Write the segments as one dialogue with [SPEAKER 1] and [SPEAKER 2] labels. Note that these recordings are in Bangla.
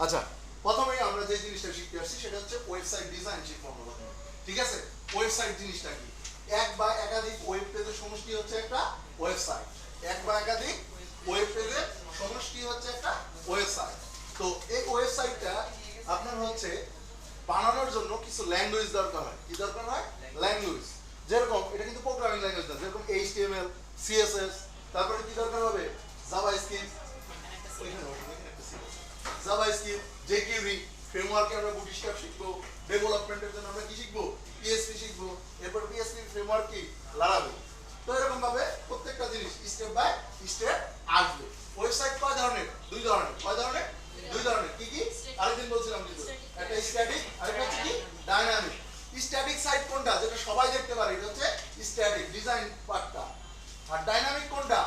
[SPEAKER 1] আচ্ছা, প্রথমেই আমরা যে জিনিসটা শিখতে আসছি সেটা হচ্ছে ওয়েবসাইট ডিজাইন শিখবো আমরা। ঠিক আছে, ওয়েবসাইট জিনিসটা কি? এক বা একাধিক ওয়েব পেজের সমষ্টি হচ্ছে একটা ওয়েবসাইট। এক বা একাধিক ওয়েব পেজের সমষ্টি হচ্ছে একটা ওয়েবসাইট। তো এই ওয়েবসাইটটা আপনার হচ্ছে বানানোর জন্য কিছু ল্যাঙ্গুয়েজ দরকার হয়। কি দরকার হয়? ল্যাঙ্গুয়েজ। যেরকম এটা কিন্তু প্রোগ্রামিং ল্যাঙ্গুয়েজ না, যেরকম HTML, CSS, তারপরে কি দরকার হবে? জাভাস্ক্রিপ্ট, জাভাস্ক্রিপ্ট, jQuery ফ্রেমওয়ার্কে আমরা বুটস্ট্র্যাপ শিখবো। ডেভেলপমেন্টের জন্য আমরা কি শিখবো? PHP শিখবো। এরপর PHP ফ্রেমওয়ার্ক কি? লারাভেল। তো এরকম ভাবে প্রত্যেকটা জিনিস স্টেপ বাই স্টেপ আসবে। ওয়েবসাইট কয় ধরনের? দুই ধরনের। কয় ধরনের? দুই ধরনের। কি কি? আরেকদিন বলছিলাম কিন্তু, একটা স্ট্যাটিক আর একটা হচ্ছে কি? ডাইনামিক। স্ট্যাটিক সাইট কোনটা? যেটা সবাই দেখতে পারে, এটা হচ্ছে স্ট্যাটিক ডিজাইন পার্টটা। আর ডাইনামিক কোনটা?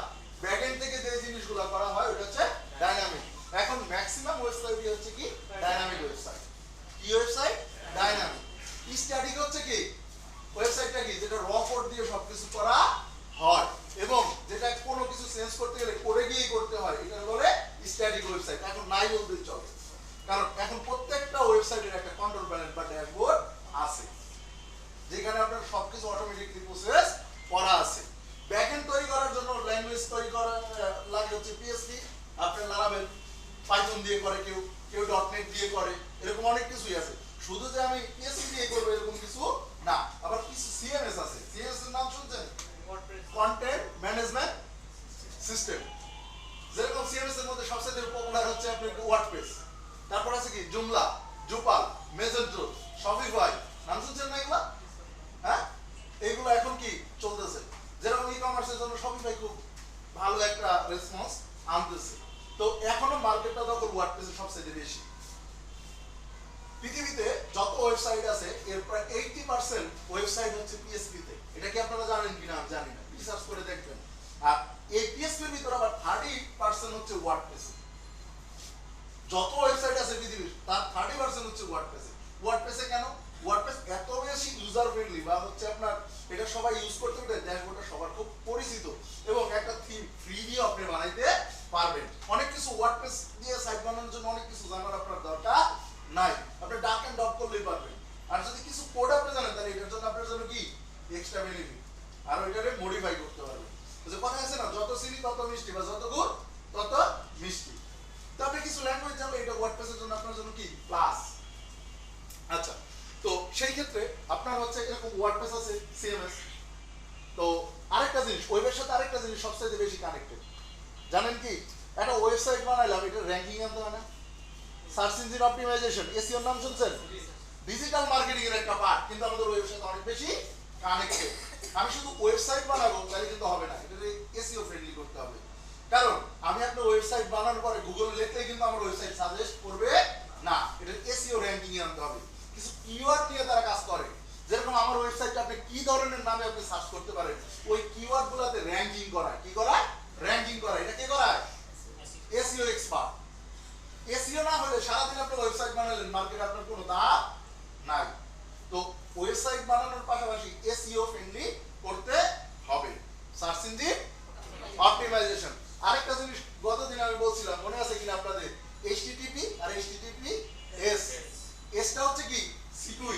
[SPEAKER 1] ব্যাকএন্ড থেকে যে জিনিসগুলো করা হয় ওটা হচ্ছে ডাইনামিক। এখন ম্যাক্সিমাম ওয়েবসাইটই হচ্ছে কি? Dynamic website. কি ওয়েবসাইট? ডাইনামিক। স্ট্যাটিক হচ্ছে কি? ওয়েবসাইটটা কি? যেটা র কোড দিয়ে সবকিছু করা হয় এবং যেটা কোনো কিছু চেঞ্জ করতে গেলে করে গিয়ে করতে হয়, এটা বলে স্ট্যাটিক ওয়েবসাইট। এখন নাই বলতে চলে, কারণ এখন প্রত্যেকটা ওয়েবসাইটের একটা কন্ট্রোল প্যানেল বা ড্যাশবোর্ড আছে, যেখানে আপনার সবকিছু অটোমেটিকলি প্রসেস করা আছে। ব্যাকএন্ড তৈরি করার জন্য ল্যাঙ্গুয়েজ তৈরি করা লাগে হচ্ছে PHP, আপনার লারাভেল, পাইথন দিয়ে করে, কেউ কেউ .NET দিয়ে করে, এরকম অনেক কিছুই আছে। শুধু যে আমি PHP দিয়ে করবো এরকম কিছু না। আবার কিছু CMS আছে। CMS এর নাম শুনছেন? Content management system. যেরকম CMS এর মধ্যে সবচেয়ে পপুলার হচ্ছে আপনার ওয়ার্ডপ্রেস। তারপর আছে কি? জুমলা, জুপাল, মেজেন্টো, শপিফাই। নাম শুনছেন না এগুলা? হ্যাঁ, এইগুলো এখন কি চলতেছে। যেরকম ই-কমার্সের জন্য শপিফাই খুব ভালো একটা রেসপন্স আনতেছে। তো এখনো মার্কেটটা দখল ওয়ার্ডপ্রেসের সবচেয়ে বেশি। পৃথিবীতে যত ওয়েবসাইট আছে এর প্রায় 80% ওয়েবসাইট হচ্ছে PHP তে। এটা কি আপনারা জানেন কিনা আমি জানি না, রিসার্চ করে দেখবেন। আর এই PHP এর ভিতরে আবার 30% হচ্ছে ওয়ার্ডপ্রেস। যত ওয়েবসাইট আছে পৃথিবীর তার 30% হচ্ছে ওয়ার্ডপ্রেস। ওয়ার্ডপ্রেসে কেন? ওয়ার্ডপ্রেস এত বেশি ইউজার ফ্রেন্ডলি বা হচ্ছে আপনার এটা সবাই ইউজ করতে পারে, ড্যাশবোর্ডটা সবার খুব পরিচিত এবং একটা থিম ফ্রি দিয়ে আপনি বানাইতে পারবেন। অনেক কিছু ওয়ার্ডপ্রেস দিয়ে সাইট বানানোর জন্য অনেক কিছু জানার আপনার দরকার নাই, আপনি ডাক এন্ড ড্রপ করলেই পারবেন। আর যদি কিছু কোড আপনি জানেন তাহলে এটার জন্য আপনার জন্য কি এক্সট্রা বেনিফিট, আর ওইটারে মডিফাই করতে পারবেন। যে কথা আছে না, যত চিনি তত মিষ্টি, বা যত গুড় তত মিষ্টি। তো আপনি কিছু ল্যাঙ্গুয়েজ জানলে এটা ওয়ার্ডপ্রেসের জন্য আপনার জন্য কি প্লাস। আচ্ছা, তো সেই ক্ষেত্রে আপনার হচ্ছে এরকম ওয়ার্ডপ্রেস আছে, CMS। তো আরেকটা জিনিস, ওয়েবের সাথে আরেকটা জিনিস সবচেয়ে বেশি কানেক্টেড, জানেন কি? একটা ওয়েবসাইট বানাইলাম, এটা র্যাঙ্কিং আনতে হয় না? সার্চ ইঞ্জিন অপটিমাইজেশন, SEO নাম শুনছেন? ডিজিটাল মার্কেটিং এর একটা পার্ট, কিন্তু আমাদের ওয়েবসাইট অনেক বেশি কানেক্টেড। আমি শুধু ওয়েবসাইট বানাবো তাহলে কিন্তু হবে না, এটাকে SEO ফ্রেন্ডলি করতে হবে। কারণ আমি আপনার ওয়েবসাইট বানানোর পরে গুগল লিখলেই কিন্তু আমার ওয়েবসাইট সাজেস্ট করবে না, এটা SEO র্যাঙ্কিং এ আনতে হবে। কিছু কিওয়ার্ড নিয়ে তারা কাজ করে। যেরকম আমার ওয়েবসাইটে আপনি কি ধরনের নামে আপনি সার্চ করতে পারেন, ওই কিওয়ার্ড গুলাতে র্যাঙ্কিং করায়। কি করায়? র্যাঙ্কিং করায়। এটা কে করায়? SEO expert. SEO না হলে সারাদিন আপনি ওয়েবসাইট বানালেন, মার্কেট আপনার কোনো দাম নাই। তো ওয়েবসাইট বানানোর পাশাপাশি SEO ফ্রেন্ডলি করতে হবে, সার্চ ইঞ্জিন অপটিমাইজেশন। আরেকটা জিনিস গতদিন আমি বলছিলাম, মনে আছে কিনা আপনাদের? HTTP আর HTTPS। এসটা হচ্ছে কি? সিকিউর।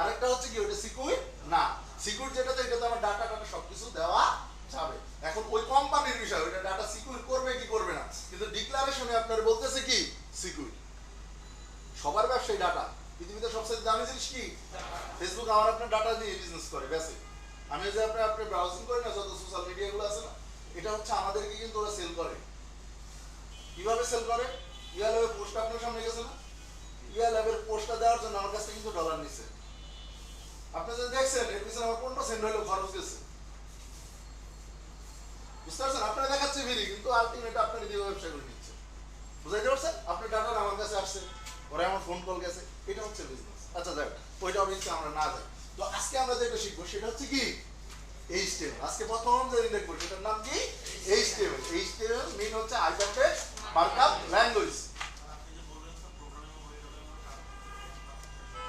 [SPEAKER 1] আরেকটা হচ্ছে কি? ওটা সিকিউর না। সিকিউর যেটাতে, এটাতে আমার ডাটা সবকিছু দেওয়া যাবে। এখন ওই কোম্পানির বিষয়, ওইটা ডাটা সিকিউর করবে কি করবে না, কিন্তু ডিক্লারেশনে আপনার বলতেছে কি সিকিউর। সবার ব্যবসায়ী ডাটা। পৃথিবীতে সবচেয়ে দামি জিনিস কি? ফেসবুক আমার আপনার ডাটা দিয়ে বিজনেস করে, বেসে। আমি যে আপনি ব্রাউজিং করি না, যত সোশ্যাল মিডিয়া গুলো আছে না, এটা হচ্ছে আমাদেরকে কিন্তু ওরা সেল করে। কিভাবে সেল করে? ইয়ালের পোস্ট আপনার সামনে গেছে না, ইয়ালের পোস্টটা দেওয়ার জন্য আমার কাছ থেকে কিন্তু ডলার নিছে। আপনি যদি দেখছেন এর পিছনে আমার 15 সেন্ট হলো খরচ গেছে। বুঝতে পারছেন? আপনারা দেখাচ্ছে ফ্রি, কিন্তু আলটিমেট আপনার দিয়ে ব্যবসা করে নিচ্ছে। বুঝাইতে পারছেন? আপনার ডাটা আমার কাছে আসছে, ওরা আমার ফোন কল গেছে, এটা হচ্ছে বিজনেস। আচ্ছা যাক, ওইটা অবশ্যই আমরা না যাই। তো আজকে আমরা যেটা শিখবো সেটা হচ্ছে কি? HTML। আজকে প্রথম যে দেখবো সেটার নাম কি? HTML। HTML মিন হচ্ছে হাইপারটেক্সট মার্কআপ ল্যাঙ্গুয়েজ।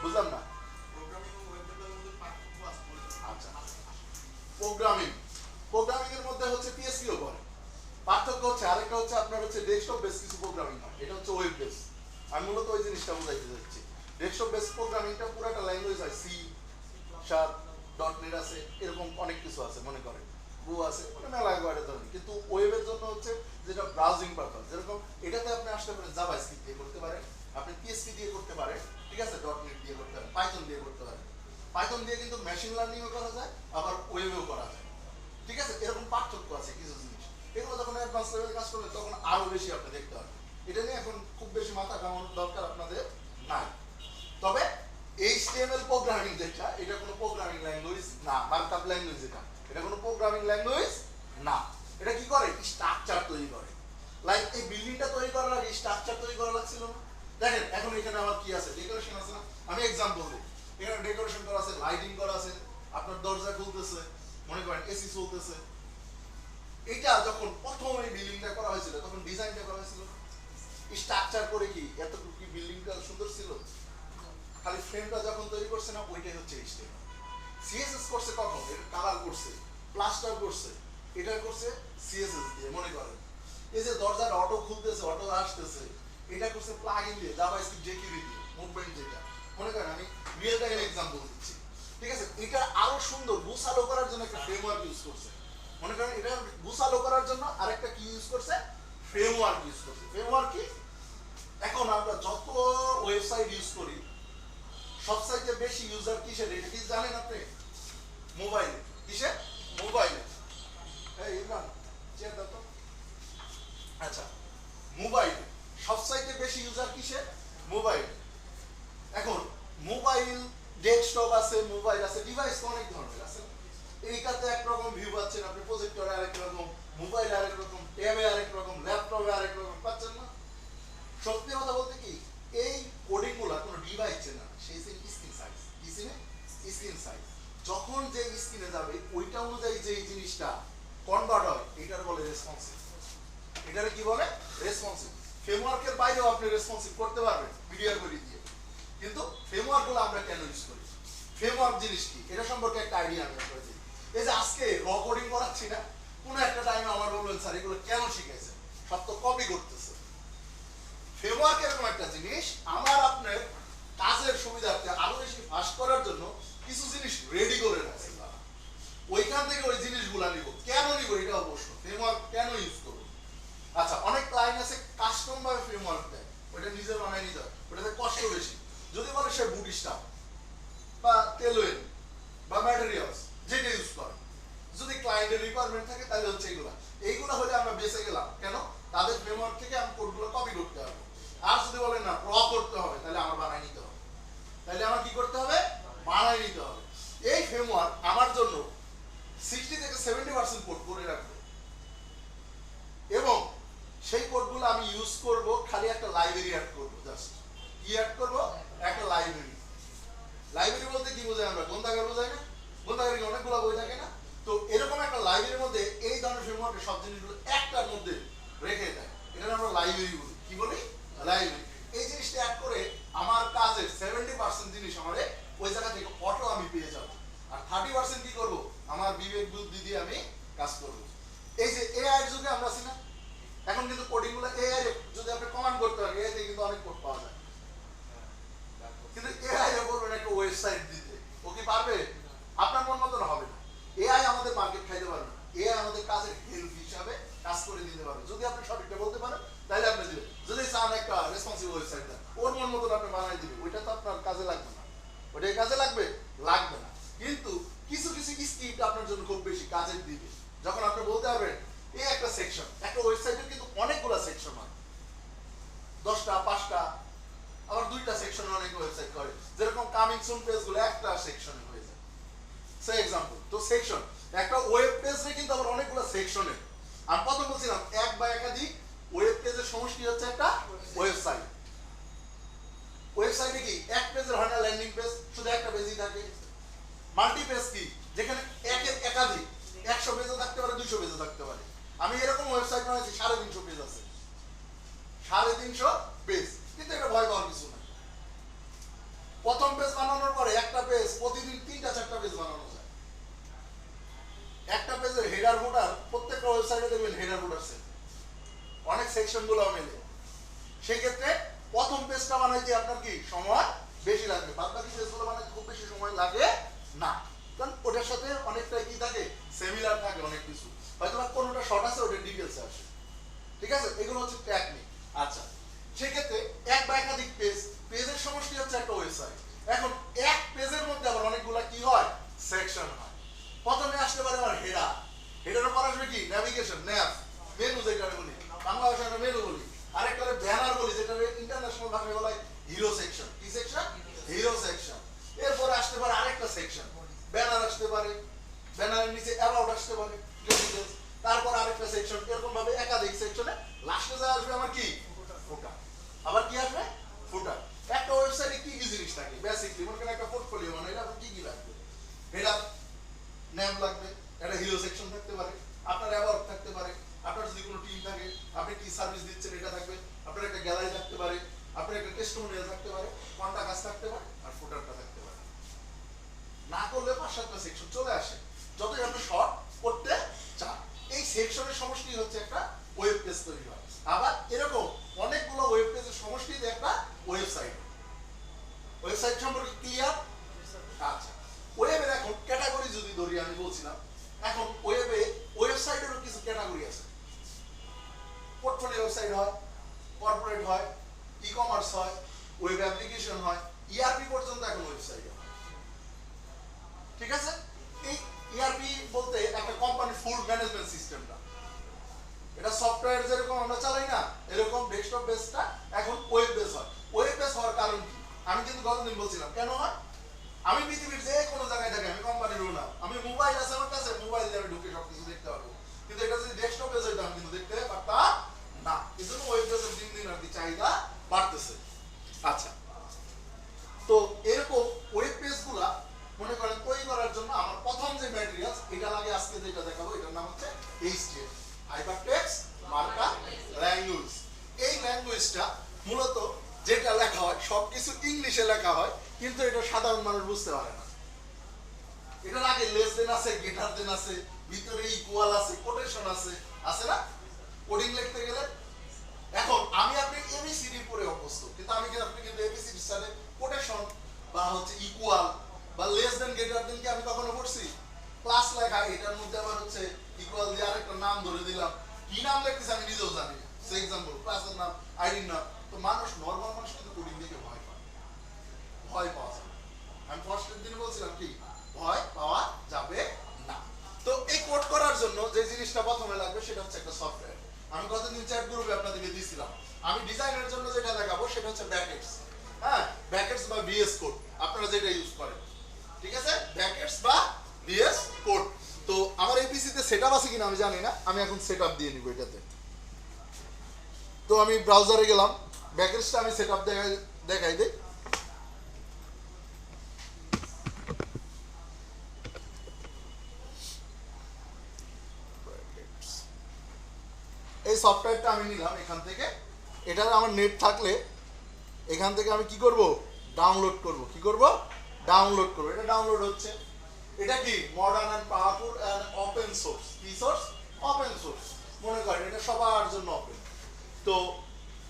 [SPEAKER 1] বুঝলাম না? আচ্ছা, প্রোগ্রামিং। প্রোগ্রামিং এর মধ্যে হচ্ছে PHP ও পড়ে। পার্থক্য হচ্ছে আরেকটা হচ্ছে আপনার হচ্ছে ডেস্কটপ বেস কিছু প্রোগ্রামিং হয়, এটা হচ্ছে ওয়েব বেস। আমি মূলত ওই জিনিসটা বুঝাইতে যাচ্ছি। ডেস্কটপ বেস প্রোগ্রামিংটা পুরোটা ল্যাঙ্গুয়েজ হয়, সি শার্প, .NET আছে, এরকম অনেক কিছু আছে, মনে করেন গো আছে, ওটা মেলা একবারে ধরেন। কিন্তু ওয়েবের জন্য হচ্ছে যেটা ব্রাউজিং পারপাস, যেরকম এটাতে আপনি আসতে পারেন জাভাস্ক্রিপ্ট দিয়ে করতে পারেন, আপনি PHP দিয়ে করতে পারেন, ঠিক আছে, .NET দিয়ে করতে পারেন, পাইথন দিয়ে করতে পারেন। পাইথন দিয়ে কিন্তু মেশিন লার্নিংও করা যায়, আবার ওয়েবেও করা যায়, ঠিক আছে। এরকম পার্থক্য আছে কিছু জিনিস, এগুলো যখন অ্যাডভান্স লেভেলে কাজ করবেন তখন আরো বেশি আপনি দেখতে পাবেন। এটা নিয়ে এখন খুব বেশি মাথা ঘামানোর দরকার আপনাদের নাই। তবে HTML প্রোগ্রামিং যেটা, এটা কোনো প্রোগ্রামিং ল্যাঙ্গুয়েজ না, মার্কআপ ল্যাঙ্গুয়েজ এটা কোনো প্রোগ্রামিং ল্যাঙ্গুয়েজ না। এটা কি করে? স্ট্রাকচার তৈরি করে। লাইক এই বিল্ডিংটা তৈরি করার আগে স্ট্রাকচার তৈরি করা লাগছিল না? দেখেন এখন এখানে আমার কি আছে, ডেকোরেশন আছে না? আমি এক্সাম্পল দিই, এখানে ডেকোরেশন করা আছে, লাইটিং করা আছে, আপনার দরজা খুলতেছে, মনে করেন এসি চলতেছে। এটা যখন প্রথম এই বিল্ডিংটা করা হয়েছিল তখন ডিজাইনটা করা হয়েছিল স্ট্রাকচার করে, কি এতটুকু কি বিল্ডিংটা সুন্দর ছিল? খালি ফ্রেমটা যখন তৈরি করছে না, ওইটাই হচ্ছে HTML। CSS করছে কখন? এটা কালার করছে, প্লাস্টার করছে, এটা করছে CSS দিয়ে। মনে করেন এই যে দরজার অটো খুলতেছে, অটো আসতেছে, এটা করছে প্লাগইন দিয়ে, জাভাস্ক্রিপ্ট jQuery দিয়ে, মুভমেন্ট যেটা। মনে করেন আমি রিয়েল টাইম এক্সাম্পল দিচ্ছি, ঠিক আছে। এটা আরো সুন্দর গুছালো করার জন্য একটা ফ্রেমওয়ার্ক ইউজ করছে। মনে করেন এটা গুছালো করার জন্য আরেকটা কি ইউজ করছে? ফ্রেমওয়ার্ক ইউজ করছে। ফ্রেমওয়ার্ক কি? এখন আমরা যত ওয়েবসাইট ইউজ করি, সবচাইতে বেশি ইউজার কিসের, এটা কি জানেন আপনি? মোবাইলে। কিসের? মোবাইলে। এই ইমরান চেয়ার দাও তো। আচ্ছা, মোবাইলে সবচাইতে বেশি ইউজার কিসের? মোবাইল। এখন মোবাইল ডেস্কটপ আছে, মোবাইল আছে, ডিভাইস তো অনেক ধরনের আছে। এইটাতে একরকম ভিউ পাচ্ছেন আপনি, প্রজেক্টরে আরেক রকম, মোবাইলে আরেক রকম, ট্যাবে আরেক রকম, ল্যাপটপে আরেক রকম, পাচ্ছেন না? সত্যি কথা বলতে কি, এই কোডিং গুলা কোনো ডিভাইস চেনে না, সেই স্ক্রিন সাইজ। কি চিনে? Screen size. যখন যে স্ক্রিনে যাবে ওইটা অনুযায়ী যে জিনিসটা কনভার্ট হয়, এটার বলে রেসপন্সিভ। এটারে কি বলে? রেসপন্সিভ। ফ্রেমওয়ার্কের বাইরেও আপনি রেসপন্সিভ করতে পারবেন ভিডিও করে দিয়ে। কিন্তু ফ্রেমওয়ার্ক গুলো আমরা কেন ইউজ করি? ফ্রেমওয়ার্ক জিনিস কি, এটা সম্পর্কে একটা আইডিয়া আমি আপনাদের দিই। এই যে আজকে র কোডিং করাচ্ছি না, কোনো একটা টাইমে আমার বলবেন স্যার এগুলো কেন শিখেছেন? সব তো কপি করতেছে। ফ্রেমওয়ার্ক এরকম একটা জিনিস, আমার আপনার কাজের সুবিধার্থে আরো বেশি ফাস্ট করার জন্য কিছু জিনিস রেডি করে রাখছে। ওইখান থেকে ওই জিনিসগুলা নিব। কেন নিব এটা অবশ্য, ফ্রেমওয়ার্ক কেন ইউজ করব? আচ্ছা, অনেক ক্লায়েন্ট আছে কাস্টম ভাবে ফ্রেমওয়ার্ক দেয়, ওটা নিজে বানায় নিতে হয়, ওটাতে কষ্ট বেশি। যদি বলে সে বুটস্ট্র্যাপ বা টেলওয়েল বা ম্যাটেরিয়ালস যেটা ইউজ করে, যদি ক্লায়েন্টের রিকোয়ারমেন্ট থাকে তাহলে হচ্ছে এইগুলা হলে আমরা বেঁচে গেলাম। কেন? তাদের ফ্রেমওয়ার্ক থেকে আমি কোডগুলো কপি করতে পারবো। আর যদি বলেন না র করতে হবে, তাহলে আমার বানাই নিতে হবে। তাহলে আমার কি করতে হবে? বানাই নিতে হবে। এই ফ্রেমওয়ার্ক আমার জন্য 60 থেকে 70% কোড করে রাখবে, এবং সেই কোডগুলো আমি ইউজ করব, খালি একটা লাইব্রেরি অ্যাড করব। জাস্ট কি অ্যাড করব? একটা লাইব্রেরি। লাইব্রেরি বলতে কি বোঝাই আমরা? গ্রন্থাগার বোঝাই না? গ্রন্থাগারে অনেকগুলো বই থাকে না? তো এরকম একটা লাইব্রেরির মধ্যে এই ধরনের ফ্রেমওয়ার্কের সব জিনিসগুলো একটার মধ্যে রেখে দেয়, এটা আমরা লাইব্রেরি বলি। কি বলি? লাইব্রেরি। এই জিনিসটা অ্যাড করে আমার কাজের 70% জিনিস আমারে ওই জায়গা থেকে অটো আমি পেয়ে যাব, আর 30% কি করব? আমার বিবেক বুদ্ধি দিয়ে আমি কাজ করব। এই যে এআই এর যুগে আমরা আছি না, এখন কিন্তু কোডিং গুলো এআই যদি আপনি কমান্ড করতে পারেন, এআই থেকে কিন্তু অনেক কোড পাওয়া যায়। কিন্তু এআই এর বলবেন একটা ওয়েবসাইট দিতে, ও কি পারবে? আপনার মন মতন হবে না। এআই আমাদের মার্কেট খাইতে পারবে না, এআই আমাদের কাজের হেল্প হিসাবে কাজ করে দিতে পারবে। যদি আপনি সঠিকটা বলতে পারেন তাহলে আপনি দিবেন। যদি চান একটা রেসপন্সিভ ওয়েবসাইট দেন, ওর মন মতন আপনি বানাই দিবেন, ওইটা তো আপনার কাজে লাগবে না। ওইটাই কাজে লাগবে? লাগবে না। কিন্তু কিছু কিছু স্ক্রিপ্ট আপনার জন্য খুব বেশি কাজের দিবে, যখন আপনি বলতে পারবেন এই একটা সেকশন। একটা ওয়েবসাইটের কিন্তু অনেকগুলো সেকশন হয়, 10টা 5টা, আবার 2টা সেকশনে অনেক ওয়েবসাইট করে। যেরকম কামিং সুন পেজগুলো একটা সেকশনে হয়ে যায়, সেই এক্সাম্পল। তো সেকশন, একটা ওয়েব পেজে কিন্তু আবার অনেকগুলো সেকশনে। আমি প্রথম বলছিলাম এক বা একাধিক ওয়েব পেজের সমষ্টি হচ্ছে একটা ওয়েবসাইট। ওয়েবসাইটে কি এক পেজের হয় না ল্যান্ডিং পেজ, শুধু একটা পেজই থাকে। মাল্টি পেজ কি? যেখানে একের একাধিক, 100 পেজও থাকতে পারে, 200 পেজও থাকতে পারে। আমি এরকম ওয়েবসাইট বানাইছি 350 পেজ আছে, 350 পেজ। কিন্তু এটা ভয় পাওয়ার কিছু না। প্রথম পেজ বানানোর পরে একটা পেজ প্রতিদিন 3টা 4টা পেজ বানানো যায়। একটা পেজের হেডার ফুটার, প্রত্যেকটা ওয়েবসাইটে দেখবেন হেডার ফুটার সেট, অনেক সেকশন গুলো মেলে। সেই ক্ষেত্রে প্রথম পেজ পেজটা বানাইতে আপনার কি সময় বেশি লাগবে, বাদ বাকি পেজগুলো বানাইতে খুব বেশি সময় লাগে না, কারণ ওটার সাথে অনেকটাই কি থাকে, সিমিলার থাকে অনেক কিছু, হয়তো কোনোটা শর্ট আছে ওটা ডিটেইলসে আসে। ঠিক আছে, এগুলো হচ্ছে টেকনিক। আচ্ছা, সেক্ষেত্রে এক বা একাধিক পেজ, পেজের সমষ্টি হচ্ছে একটা ওয়েবসাইট। এখন এক পেজের মধ্যে আবার অনেকগুলা কি হয়, সেকশন হয়। প্রথমে আসতে পারে আমার হেডার, হেডারের পর আসবে কি ন্যাভিগেশন, ন্যাভ, মেনু যেটা বলি, বাংলা ভাষায় আমরা মেনু বলি, আরেকটা ব্যানার বলি, যেটা ইন্টারন্যাশনাল ভাষায় বলা হয় হিরো সেকশন। কি সেকশন? Hero section. এরপরে আসতে পারে আরেকটা সেকশন, ব্যানার আসতে পারে, ব্যানারের নিচে অ্যাবাউট আসতে পারে, তারপর আরেকটা সেকশন, এরকম ভাবে একাধিক সেকশনে লাস্টে যা আসবে আমার কি ফুটার। আবার কি আসবে? ফুটার। একটা ওয়েবসাইটে কি কি জিনিস থাকে বেসিকলি, মনে করেন একটা পোর্টফোলিও বানাইলে আপনার কি কি লাগবে, হেডার, নেম লাগবে, একটা হিরো সেকশন থাকতে পারে, আপনার অ্যাবাউট থাকতে পারে, আপনার যদি কোনো টিম থাকে আপনি কি সার্ভিস দিচ্ছেন এটা থাকবে, আপনার একটা গ্যালারি থাকতে পারে, আপনার একটা টেস্টিমোনিয়াল থাকতে পারে, কন্টাক্ট আস থাকতে পারে, আর ফুটারটা থাকতে পারে। না করলে 5-7টা সেকশন চলে আসে যতই আপনি শর্ট করতে চান। এই সেকশনের সমষ্টি হচ্ছে একটা ওয়েব পেজ তৈরি হয়। আবার এরকম অনেকগুলো ওয়েব পেজের সমষ্টিতে একটা ওয়েবসাইট। ওয়েবসাইট সম্পর্কে ক্লিয়ার? আচ্ছা, ওয়েবের এখন ক্যাটাগরি যদি ধরি, আমি বলছিলাম এখন ওয়েবে ওয়েবসাইটেরও কিছু ক্যাটাগরি আছে। পোর্টফোলিও ওয়েবসাইট হয়, কর্পোরেট হয়, ই কমার্স হয়, ওয়েব অ্যাপ্লিকেশন হয়, ইআরপি পর্যন্ত এখন ওয়েবসাইট হয়। ঠিক আছে, এই ইআরপি বলতে একটা কোম্পানি ফুল ম্যানেজমেন্ট সিস্টেমটা, এটা সফটওয়্যার যেরকম আমরা চালাই না, এরকম ডেস্কটপ বেসটা এখন ওয়েব বেস হয়। ওয়েব বেস হওয়ার কারণ কি, আমি কিন্তু গতদিন বলছিলাম কেন হয়। আমি পৃথিবীর যে কোনো জায়গায় থাকি, আমি কোম্পানির ওনার, আমি মোবাইল আছে আমার কাছে, মোবাইল দিয়ে আমি ঢুকে সবকিছু দেখতে পারবো, কিন্তু এটা যদি ডেস্কটপ বেস হইতো আমি কিন্তু দেখতে পারতাম না। এই জন্য ওয়েব বেসের দিন দিন আর কি চাহিদা বাড়তেছে। আচ্ছা, তো এরকম ওয়েব পেজগুলা মনে করেন তৈরি করার জন্য আমার প্রথম যে ম্যাটেরিয়ালস এটা লাগে, আজকে যেটা দেখাবো এটার নাম হচ্ছে HTML, হাইপারটেক্সট মার্কআপ ল্যাঙ্গুয়েজ। এই ল্যাঙ্গুয়েজটা মূলত যেটা লেখা হয় সবকিছু ইংলিশে লেখা হয়, কিন্তু এটা সাধারণ মানুষ বুঝতে পারে না। এটার আগে লেস দেন আছে, গ্রেটার দেন আছে, ভিতরে ইকুয়াল আছে, কোটেশন আছে, আছে না কোডিং লিখতে গেলে। এখন আমি আপনি এবিসিডি পড়ে অভ্যস্ত, কিন্তু আমি কি আপনি কিন্তু এবিসিডির সাথে কোটেশন বা হচ্ছে ইকুয়াল বা লেস দেন গ্রেটার দেন কি আমি কখনো পড়ছি? প্লাস লেখা, এটার মধ্যে আবার হচ্ছে ইকুয়াল দিয়ে আরেকটা নাম ধরে দিলাম, কি নাম লিখতেছি আমি নিজেও জানি না। ফর এক্সাম্পল ক্লাসের নাম, আইডির নাম। তো মানুষ, নরমাল মানুষ কিন্তু কোডিং দেখে ভয় পায়, ভয় পাওয়া যায়। আমি ফার্স্টের দিনে বলছিলাম কি ভয় পাওয়া যাবে না। তো এই কোড করার জন্য যে জিনিসটা প্রথমে লাগবে সেটা হচ্ছে একটা সফটওয়্যার। আমি গতদিন চ্যাট গ্রুপে আপনাদেরকে দিয়েছিলাম, আমি ডিজাইনের জন্য যেটা দেখাবো সেটা হচ্ছে ব্র্যাকেটস। হ্যাঁ, ব্র্যাকেটস বা ভিএস কোড, আপনারা যেটা ইউজ করেন। ঠিক আছে, ব্র্যাকেটস বা ভিএস কোড। তো আমার এই পিসিতে সেটআপ আছে কিনা আমি জানি না, আমি এখন সেটআপ দিয়ে নিব এটাতে। তো আমি ব্রাউজারে গেলাম, ব্র্যাকেটসটা আমি সেটআপ দেখাই দিই। এই সফটওয়্যারটা আমি নিলাম এখান থেকে, এটার আমার নেট থাকলে এখান থেকে আমি কি করব, ডাউনলোড করব। কি করব? ডাউনলোড করব। এটা ডাউনলোড হচ্ছে। এটা কি modern and powerful and open source. কি সোর্স? Open source. মনে করেন এটা সবার জন্য ওপেন। তো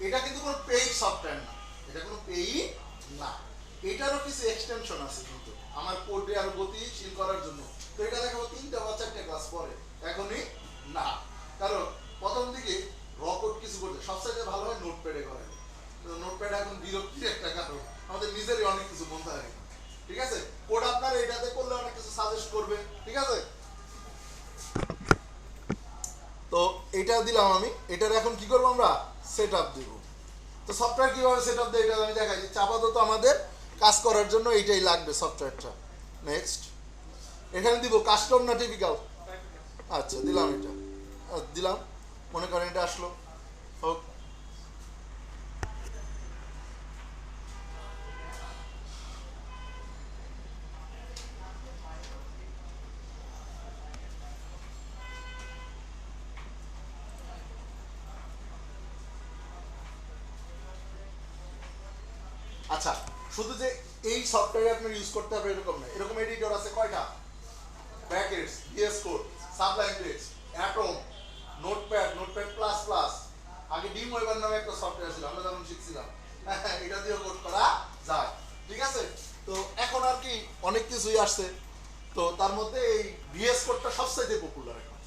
[SPEAKER 1] এটা কিন্তু কোনো পেইড সফটওয়্যার না, এটা কোনো পেইড না। এটারও কিছু এক্সটেনশন আছে কিন্তু আমার কোডে আরো গতিশীল করার জন্য। তো এটা দেখাবো 3টা বা 4টা ক্লাস পরে, এখনই না। কারণ প্রথম দিকে র কোড কিছু করতে সবচেয়ে ভালো হয় নোটপ্যাডে করে। তো নোটপ্যাড এখন বিরক্তির একটা কারণ, আমাদের নিজেরই অনেক কিছু বলতে হয়। ঠিক আছে, কোড আপনার এটাতে করলে অনেক কিছু সাজেস্ট করবে। ঠিক আছে, তো এটা দিলাম আমি। এটার এখন কি করবো আমরা? সেটআপ দিব। তো সফটওয়্যার কিভাবে সেটআপ দেয় এটা আমি দেখাই দিচ্ছি। আপাতত আমাদের কাজ করার জন্য এইটাই লাগবে সফটওয়্যারটা। নেক্সট, এখানে দিব কাস্টম না টিপিক্যাল? আচ্ছা, দিলাম এটা, দিলাম। মনে করেন এটা আসলো, হোক। আচ্ছা, শুধু যে এই সফটওয়্যার আপনি ইউজ করতে হবে এরকম না, এরকম এডিটর আছে কয়টা? Brackets, VS Code, Sublime Text, Atom, Notepad, Notepad plus plus. আগে ডিম ওয়েবার নামে একটা সফটওয়্যার ছিল আমরা যখন শিখছিলাম, এটা দিয়ে কোড করা যায়, ঠিক আছে। তো এখন আর কি অনেক কিছুই আসছে, তো তার মধ্যে এই ভিএস কোডটা সবচাইতে পপুলার এখন,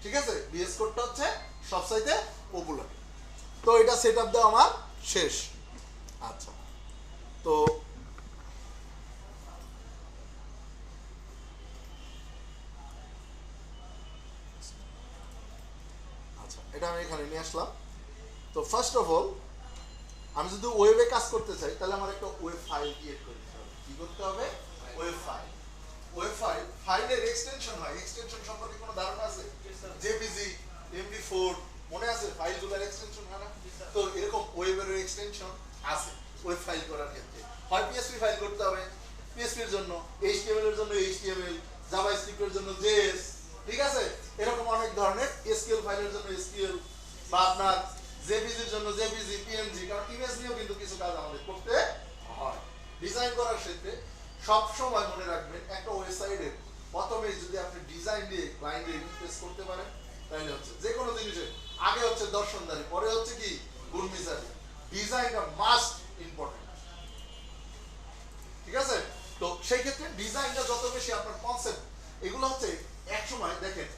[SPEAKER 1] ঠিক আছে। ভিএস কোডটা হচ্ছে সবচাইতে পপুলার। তো এটা সেটআপ দেওয়া আমার শেষ। আচ্ছা, তো আচ্ছা এটা আমি এখানে নিয়ে আসলাম। তো ফার্স্ট অফ অল আমি যদি ওয়েবে কাজ করতে চাই তাহলে আমার একটা ওয়েব ফাইল ক্রিয়েট করতে হবে। কি করতে হবে? Web file. ওয়েব ফাইল, ফাইলের এক্সটেনশন হয়, এক্সটেনশন সম্পর্কে কোনো ধারণা আছে? জেপিজি, এমপি4, মনে আছে ফাইলগুলোর এক্সটেনশন হয় না? তো এরকম ওয়েবের এক্সটেনশন আছে ওয়েব ফাইল করার ক্ষেত্রে। হয় পিএসপি ফাইল করতে হবে, পিএসপির জন্য, এইচটিএমএল এর জন্য এইচটিএমএল, জাভাস্ক্রিপ্টের জন্য জেএস, ঠিক আছে। এরকম অনেক ধরনের এসকিউএল ফাইলের জন্য এসকিউএল, বা আপনার জেপিজির জন্য জেপিজি, পিএনজি, কারণ ইমেজ নিয়েও কিন্তু কিছু কাজ আমাদের করতে হয় ডিজাইন করার ক্ষেত্রে। সব সময় মনে রাখবেন একটা ওয়েবসাইটের প্রথমে যদি আপনি ডিজাইন দিয়ে ক্লায়েন্টকে ইমপ্রেস করতে পারেন তাহলে হচ্ছে যে কোনো জিনিসের আগে হচ্ছে দর্শনদারি, পরে হচ্ছে কি গুণমিজাজি। ডিজাইনটা মাস্ট ইম্পর্টেন্ট, ঠিক আছে। তো সেই ক্ষেত্রে ডিজাইনটা যত বেশি আপনার কনসেপ্ট, এগুলো হচ্ছে এক সময় দেখেন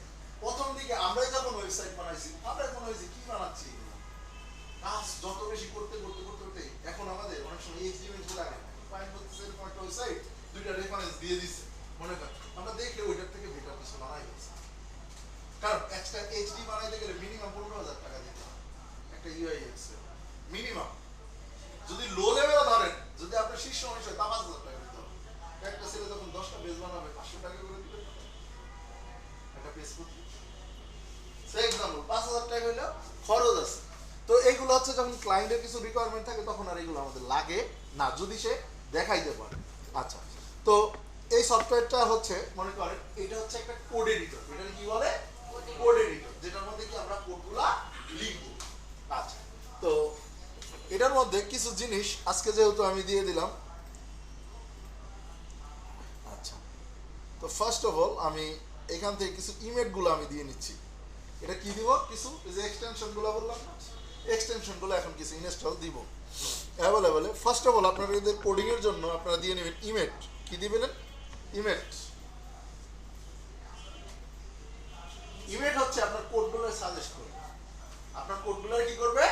[SPEAKER 1] প্রথম দিকে আমরাই যখন ওয়েবসাইট বানাইছি আমরা মনে হয়েছে কি বানাচ্ছি, কাজ যত বেশি করতে করতে করতে করতে এখন আমাদের অনেক সময় এইচটিএমএল গুলো লাগে না, ক্লায়েন্ট বলতেছে এরকম একটা ওয়েবসাইট দুইটা রেফারেন্স দিয়ে দিচ্ছে, মনে করেন আমরা দেখলে ওইটার থেকে বেটার কিছু বানাই গেছে। কারণ একটা এইচডি বানাইতে গেলে মিনিমাম 15,000 টাকা দিতে হয় একটা ইউআইএক্স মিনিমাম। যদি লো লেভেলে ধরেন, যদি আপনার শীর্ষ অংশ হয় তা 5,000 টাকা দিতে হবে। একটা ছেলে যখন 10টা পেজ বানাবে 500 টাকা করে দিবে একটা পেজ করতে, সেই এক্সাম্পল 5,000 টাকা হইলে খরচ আছে। তো এইগুলো হচ্ছে যখন ক্লায়েন্টের কিছু রিকোয়ারমেন্ট থাকে তখন আর এগুলো আমাদের লাগে না, যদি সে দেখাইতে পারে। আচ্ছা, তো এই সফটওয়্যারটা হচ্ছে মনে করেন এটা হচ্ছে একটা কোড এডিটর। এটা কি বলে? কোড এডিটর, যেটার মধ্যে কি আমরা কোডগুলা লিখব। আচ্ছা, তো এটার মধ্যে কিছু জিনিস আজকে যেহেতু আমি দিয়ে দিলাম। আচ্ছা, তো ফার্স্ট অফ অল আমি এখান থেকে কিছু ইমেজগুলো আমি দিয়ে নিচ্ছি। এটা কি দিব? কিছু এই যে এক্সটেনশনগুলো বললাম না, এক্সটেনশনগুলো এখন কিছু ইনস্টল দিব অ্যাভেলেবল। ফার্স্ট অফ অল আপনারা এদের কোডিংয়ের জন্য আপনারা দিয়ে নেবেন ইমেজ। কি দিবেন? ইমেজ। ইমেজ হচ্ছে আপনার কোডগুলো সাজেস্ট করবে, আপনার কোডগুলো কি করবে?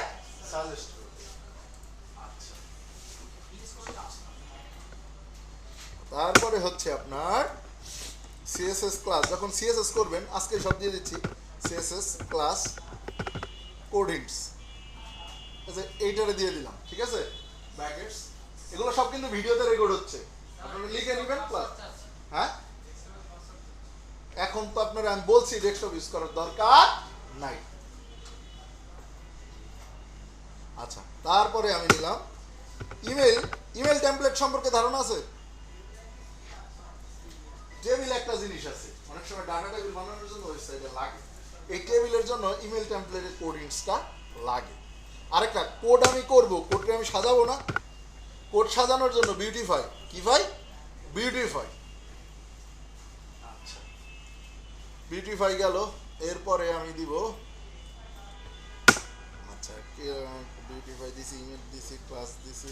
[SPEAKER 1] সাজেস্ট করবে। আচ্ছা, তারপরে হচ্ছে আপনার সিএসএস ক্লাস। যখন সিএসএস করবেন, আজকে সব দিয়ে দিচ্ছি, সিএসএস ক্লাস কোডিংস এইটারে দিয়ে দিলাম, ঠিক আছে। ব্র্যাকেটস এগুলো সব কিন্তু ভিডিওতে রেকর্ড হচ্ছে, আপনারা লিখে নেবেন প্লাস। হ্যাঁ, এখন তো আপনারা আমি বলছি ডেস্কটপ ইউজ করার দরকার নাই। আচ্ছা, তারপরে আমি নিলাম ইমেল। ইমেল টেমপ্লেট সম্পর্কে ধারণা আছে? টেবিল একটা জিনিস আছে, অনেক সময় ডাটা টেবিল বানানোর জন্য ওয়েবসাইটে লাগে। এই টেবিলের জন্য ইমেল টেমপ্লেটের কোডিংসটা লাগে। আরেকটা কোড আমি করব, কোডটা আমি সাজাবো না, কোড সাজানোর জন্য বিউটিফাই। কি ভাই? বিউটিফাই। আচ্ছা, বিউটিফাই গেল। এরপরে আমি দিব, আচ্ছা বিউটিফাই দিছি, ইমেল দিছি, ক্লাস দিছি।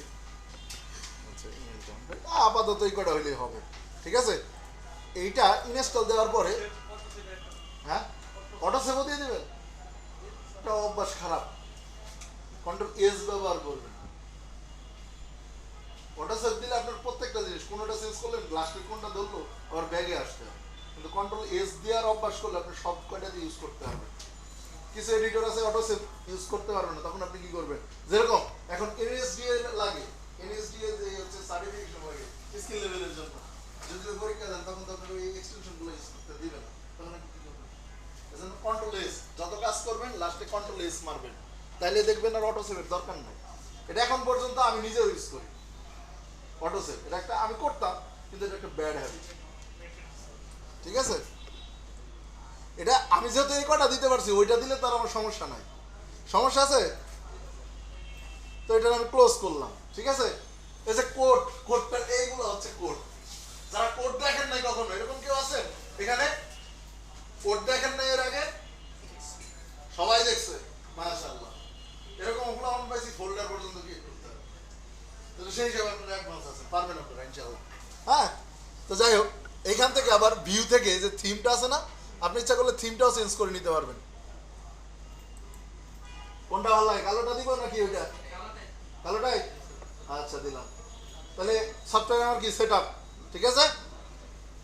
[SPEAKER 1] আচ্ছা, ইমেল টেমপ্লেট আপাতত এই কটা হইলেই হবে, ঠিক আছে। এইটা ইনস্টল দেওয়ার পরে, হ্যাঁ অটো সেভও দিয়ে দেবেন। এটা অভ্যাস খারাপ, কন্ট্রোল এস ব্যবহার করবেন। অটো সেভ দিলে আপনার প্রত্যেকটা জিনিস কোনটা চেঞ্জ করলেন, লাস্টের কোনটা ধরলো আবার ব্যাগে আসতে হবে। কিন্তু কন্ট্রোল এস দেওয়ার অভ্যাস করলে আপনি সব কয়টাতে ইউজ করতে হবে। কিছু এডিটর আছে অটো সেভ ইউজ করতে পারবেন না, তখন আপনি কি করবেন? যেরকম এখন এনএসডিএল লাগে, এনএসডিএল যে হচ্ছে সার্টিফিকেশন লাগে স্কিল লেভেলের জন্য, যদি পরীক্ষা দেন তখন তো আপনার ওই এক্সটেনশনগুলো ইউজ করতে দিবেন না, তখন আপনি কি করবেন? এজন্য কন্ট্রোল এস, যত কাজ করবেন লাস্টে কন্ট্রোল এস মারবেন, তাইলে দেখবেন আর অটো সেভের দরকার নাই। এটা এখন পর্যন্ত আমি নিজেও ইউজ করি অটো সেভ। এটা একটা আমি করতাম, কিন্তু এটা একটা ব্যাড হ্যাবিট, ঠিক আছে। এটা আমি যেহেতু এই কটা দিতে পারছি, ওইটা দিলে তার আমার সমস্যা নাই। সমস্যা আছে? তো এটা আমি ক্লোজ করলাম, ঠিক আছে। এই যে কোড, কোডটা এইগুলো হচ্ছে কোড। যারা কোড দেখেন নাই কখনো, এরকম কেউ আছেন এখানে? কোড দেখেন নাই এর আগে? সবাই দেখছে, মাশাআল্লাহ। এরকম ওগুলো আমি পাইছি ফোল্ডার পর্যন্ত কি করতে হবে। তাহলে সেই হিসাবে আপনারা অ্যাডভান্স আছেন, পারবেন আপনারা ইনশাআল্লাহ। হ্যাঁ, তো যাই হোক, এইখান থেকে আবার ভিউ থেকে যে থিমটা আছে না, আপনি ইচ্ছা করলে থিমটাও চেঞ্জ করে নিতে পারবেন। কোনটা ভালো লাগে, কালোটা দিব নাকি ওইটা? কালোটাই আচ্ছা দিলাম। তাহলে সফটওয়্যার আমার কি সেট আপ, ঠিক আছে।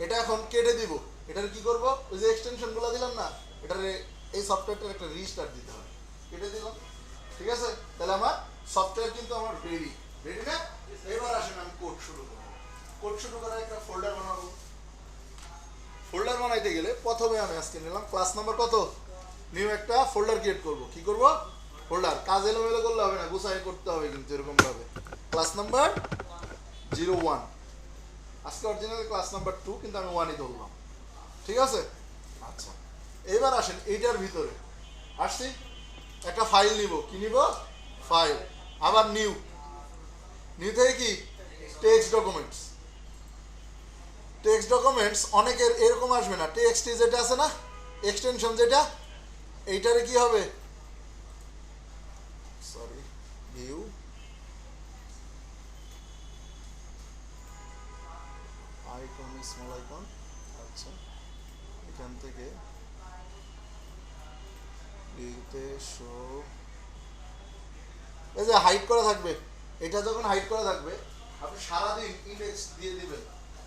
[SPEAKER 1] এটা এখন কেটে দিব। এটার কি করব, ওই যে এক্সটেনশনগুলো দিলাম না, এটার এই সফটওয়্যারটার একটা রিস্টার্ট দিতে হবে। কেটে দিলাম, ঠিক আছে। তাহলে আমার সফটওয়্যার কিন্তু আমার রেডি না। এবার আসেন আমি কোড শুরু করব। কোড শুরু করার একটা ফোল্ডার বানাবো। ফোল্ডার বানাইতে গেলে প্রথমে আমি আজকে নিলাম ক্লাস নাম্বার কত, নিউ একটা ফোল্ডার ক্রিয়েট করব। কি করব, ফোল্ডার। কাজ এলোমেলো করলে হবে না, গুছাই করতে হবে কিন্তু এরকম ভাবে। ক্লাস নাম্বার 01, আজকে অরিজিনাল ক্লাস নাম্বার 2, কিন্তু আমি 1ই ধরলাম, ঠিক আছে। আচ্ছা, এবার আসেন এইটার ভিতরে আসছি, একটা ফাইল নিব। কি নিব, ফাইল। আবার নিউ থেকে কি, টেক্সট ডকুমেন্টস। টেক্সট ডকুমেন্টস অনেকের এরকম আসবে না, টেক্সট যেটা আছে না, এক্সটেনশন যেটা, এইটারে কি হবে, sorry, view, icon, small icon. আচ্ছা, এখান থেকে ভিউতে শো, এই যে হাইড করা থাকবে। এটা যখন হাইড করা থাকবে, আপনি সারাদিন ইন্ডেক্স দিয়ে দিবেন,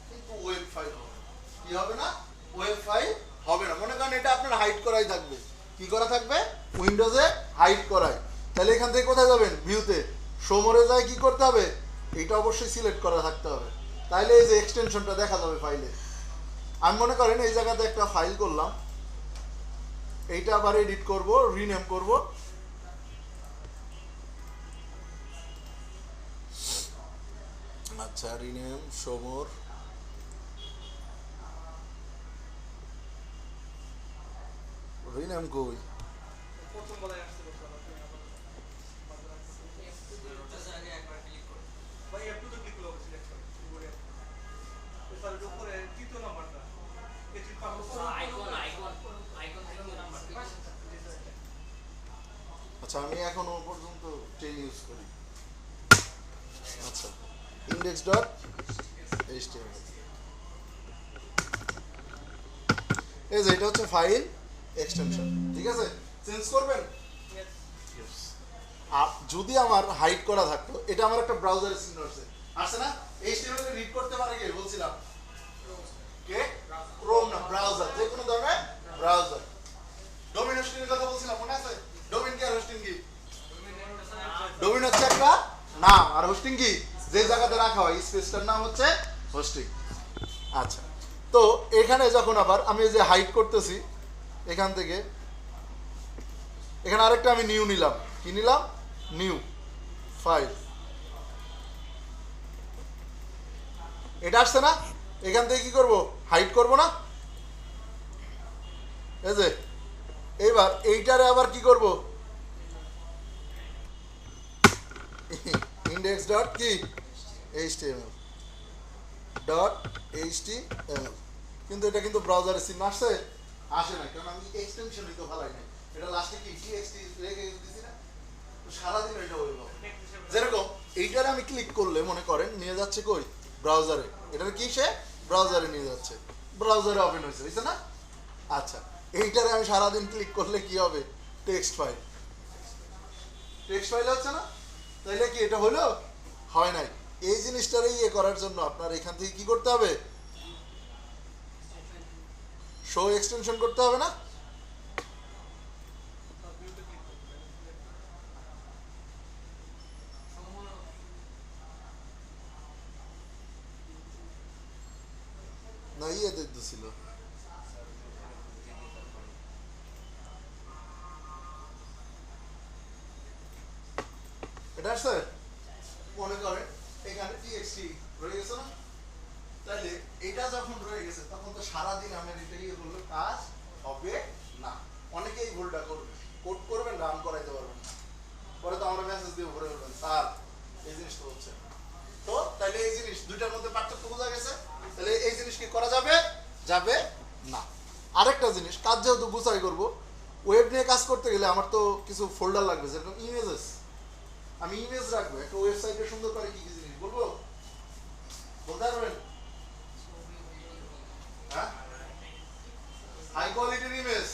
[SPEAKER 1] কিন্তু ওয়েব ফাইল হবে না। কি হবে না, ওয়েব ফাইল হবে না। মনে করেন এটা আপনার হাইড করাই থাকবে। কি করা থাকবে, উইন্ডোজে হাইড করাই। তাহলে এখান থেকে কোথায় যাবেন, ভিউতে, শো মোরে যায় কি করতে হবে, এটা অবশ্যই সিলেক্ট করা থাকতে হবে। তাইলে এই যে এক্সটেনশনটা দেখা যাবে ফাইলে। আমি মনে করেন এই জায়গাতে একটা ফাইল করলাম, এইটা আবার এডিট করব, রিনেম করব। আচ্ছা, রিনেম সমর, রিনেম কই,
[SPEAKER 2] প্রথম বলাই আসছে ভাই একটু তো ক্লিক করো, সিলেক্ট করো কিবোর্ডে। এর উপরে তৃতীয় নাম্বারটা এটির পাশে আইকন তৃতীয় নাম্বার।
[SPEAKER 1] আচ্ছা, আমি এখন ও পর্যন্ত 10 ইউজ করি। আচ্ছা, index.html, এই যে এটা হচ্ছে ফাইল এক্সটেনশন, ঠিক আছে। চেঞ্জ করবেন। আর যদি আমার হাইড করা থাকতো, এটা আমার একটা ব্রাউজারের চিহ্ন আসছে না, HTML রিড করতে পারে কে বলছিলাম, কে, ক্রোম না, ব্রাউজার, যে কোনো ধরনের ব্রাউজার। ডোমেইন হোস্টিং এর কথা বলছিলাম, মনে আছে? ডোমেইন কি আর হোস্টিং কি? ডোমেইন হচ্ছে একটা নাম, আর হোস্টিং কি, যে জায়গাতে রাখা হয় স্পেসটার নাম হচ্ছে হোস্টিং। আচ্ছা, তো এখানে যখন আবার আমি যে হাইড করতেছি, এখান থেকে এখানে আরেকটা আমি নিউ নিলাম। কি নিলাম, নিউ ফাইল। এটা আসছে না, এখান থেকে কি করব, হাইড করব না। এই যে এইবার এইটারে আবার কি করব, ইন্ডেক্স ডট কি, html ডট html। কিন্তু এটা কিন্তু ব্রাউজারের চিহ্ন আসছে, আসে না, কারণ আমি এক্সটেনশনই তো ভালাই নাই। এটা লাস্টে কি txt রেখে দিছি না, তো সারাদিন এটা হইল। যেরকম এইটারে আমি ক্লিক করলে মনে করেন নিয়ে যাচ্ছে কই, ব্রাউজারে। এটার কি, সে ব্রাউজারে নিয়ে যাচ্ছে, ব্রাউজারে ওপেন হয়েছে, বুঝছে না। আচ্ছা, এইটারে আমি সারাদিন ক্লিক করলে কি হবে, টেক্সট ফাইল, টেক্সট ফাইল হচ্ছে না। তাইলে কি এটা হলো, হয় নাই। এই জিনিসটারে ইয়ে করার জন্য আপনার এখান থেকে কি করতে হবে, শো এক্সটেনশন করতে হবে না। না ইয়ে দিতেছিল, এটা আসছে, মনে করেন এখানে txt রয়ে গেছে না। তাহলে এটা যখন রয়ে গেছে, তখন তো সারাদিন আমার এটা ইয়ে করলে কাজ হবে না। অনেকেই ভুলটা করবে, কোড করবেন, রান করাইতে পারবেন না, পরে তো আমরা মেসেজ দিয়ে ভরে বলবেন স্যার এই জিনিস তো হচ্ছে না। তো তাহলে এই জিনিস দুইটার মধ্যে পার্থক্য বোঝা গেছে। তাহলে এই জিনিস কি করা যাবে, যাবে না। আরেকটা জিনিস, কাজ যেহেতু গুছাই করব, ওয়েব নিয়ে কাজ করতে গেলে আমার তো কিছু ফোল্ডার লাগবে, যেরকম ইমেজেস। আমি ইমেজ রাখবো একটা ওয়েবসাইটে সুন্দর করে কি কি জিনিস বলবো, বলতে পারবেন? হ্যাঁ, হাই কোয়ালিটির image,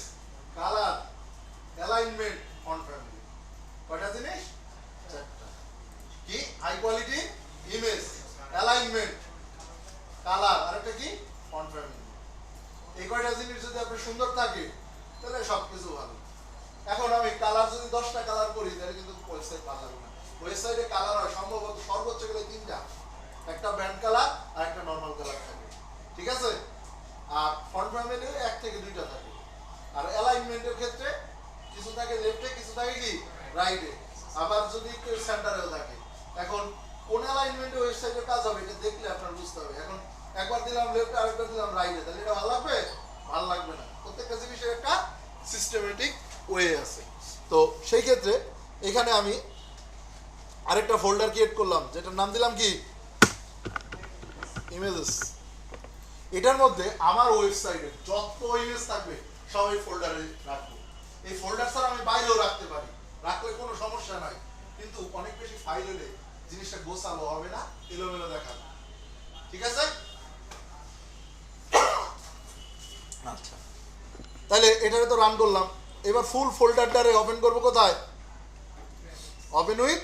[SPEAKER 1] colour, alignment, font family. কয়টা জিনিস? চারটা। কি? High quality image, alignment, colour, আর একটা কি? Font family. এই কয়টা জিনিস যদি আপনার সুন্দর থাকে তাহলে সবকিছু ভালো। এখন আমি কালার যদি 10টা কালার করি তাহলে কিন্তু ওয়েবসাইট ভালো লাগবে না। ওয়েবসাইটে কালার হয় সম্ভবত সর্বোচ্চ গেলে 3টা, একটা ব্র্যান্ড কালার আর একটা নরমাল কালার থাকে, ঠিক আছে? আর ফন্ট ফ্যামিলি 1 থেকে 2টা থাকে। আর অ্যালাইনমেন্টের ক্ষেত্রে কিছু থাকে লেফটে, কিছু থাকে কি রাইটে, আবার যদি কেউ সেন্টারেও থাকে। এখন কোন অ্যালাইনমেন্টে ওয়েবসাইটের কাজ হবে এটা দেখলে আপনার বুঝতে হবে। এখন একবার দিলাম লেফটে আরেকবার দিলাম রাইটে, তাহলে এটা ভালো লাগবে? ভালো লাগবে না। প্রত্যেকটা জিনিসের একটা সিস্টেমেটিক ওয়ে আছে। তো সেই ক্ষেত্রে এখানে আমি আরেকটা ফোল্ডার ক্রিয়েট করলাম যেটার নাম দিলাম কি ইমেজেস। এটার মধ্যে আমার ওয়েবসাইটে যত ইমেজ থাকবে সব এই ফোল্ডারে রাখবো। এই ফোল্ডার ছাড়া আমি বাইরেও রাখতে পারি, রাখলে কোনো সমস্যা নাই, কিন্তু অনেক বেশি ফাইল হলে জিনিসটা গোছালো হবে না, এলোমেলো দেখাবে, ঠিক আছে? আচ্ছা, তাহলে এটারে তো রান করলাম। এবার ফুল ফোল্ডারটারে ওপেন করব কোথায়? Open with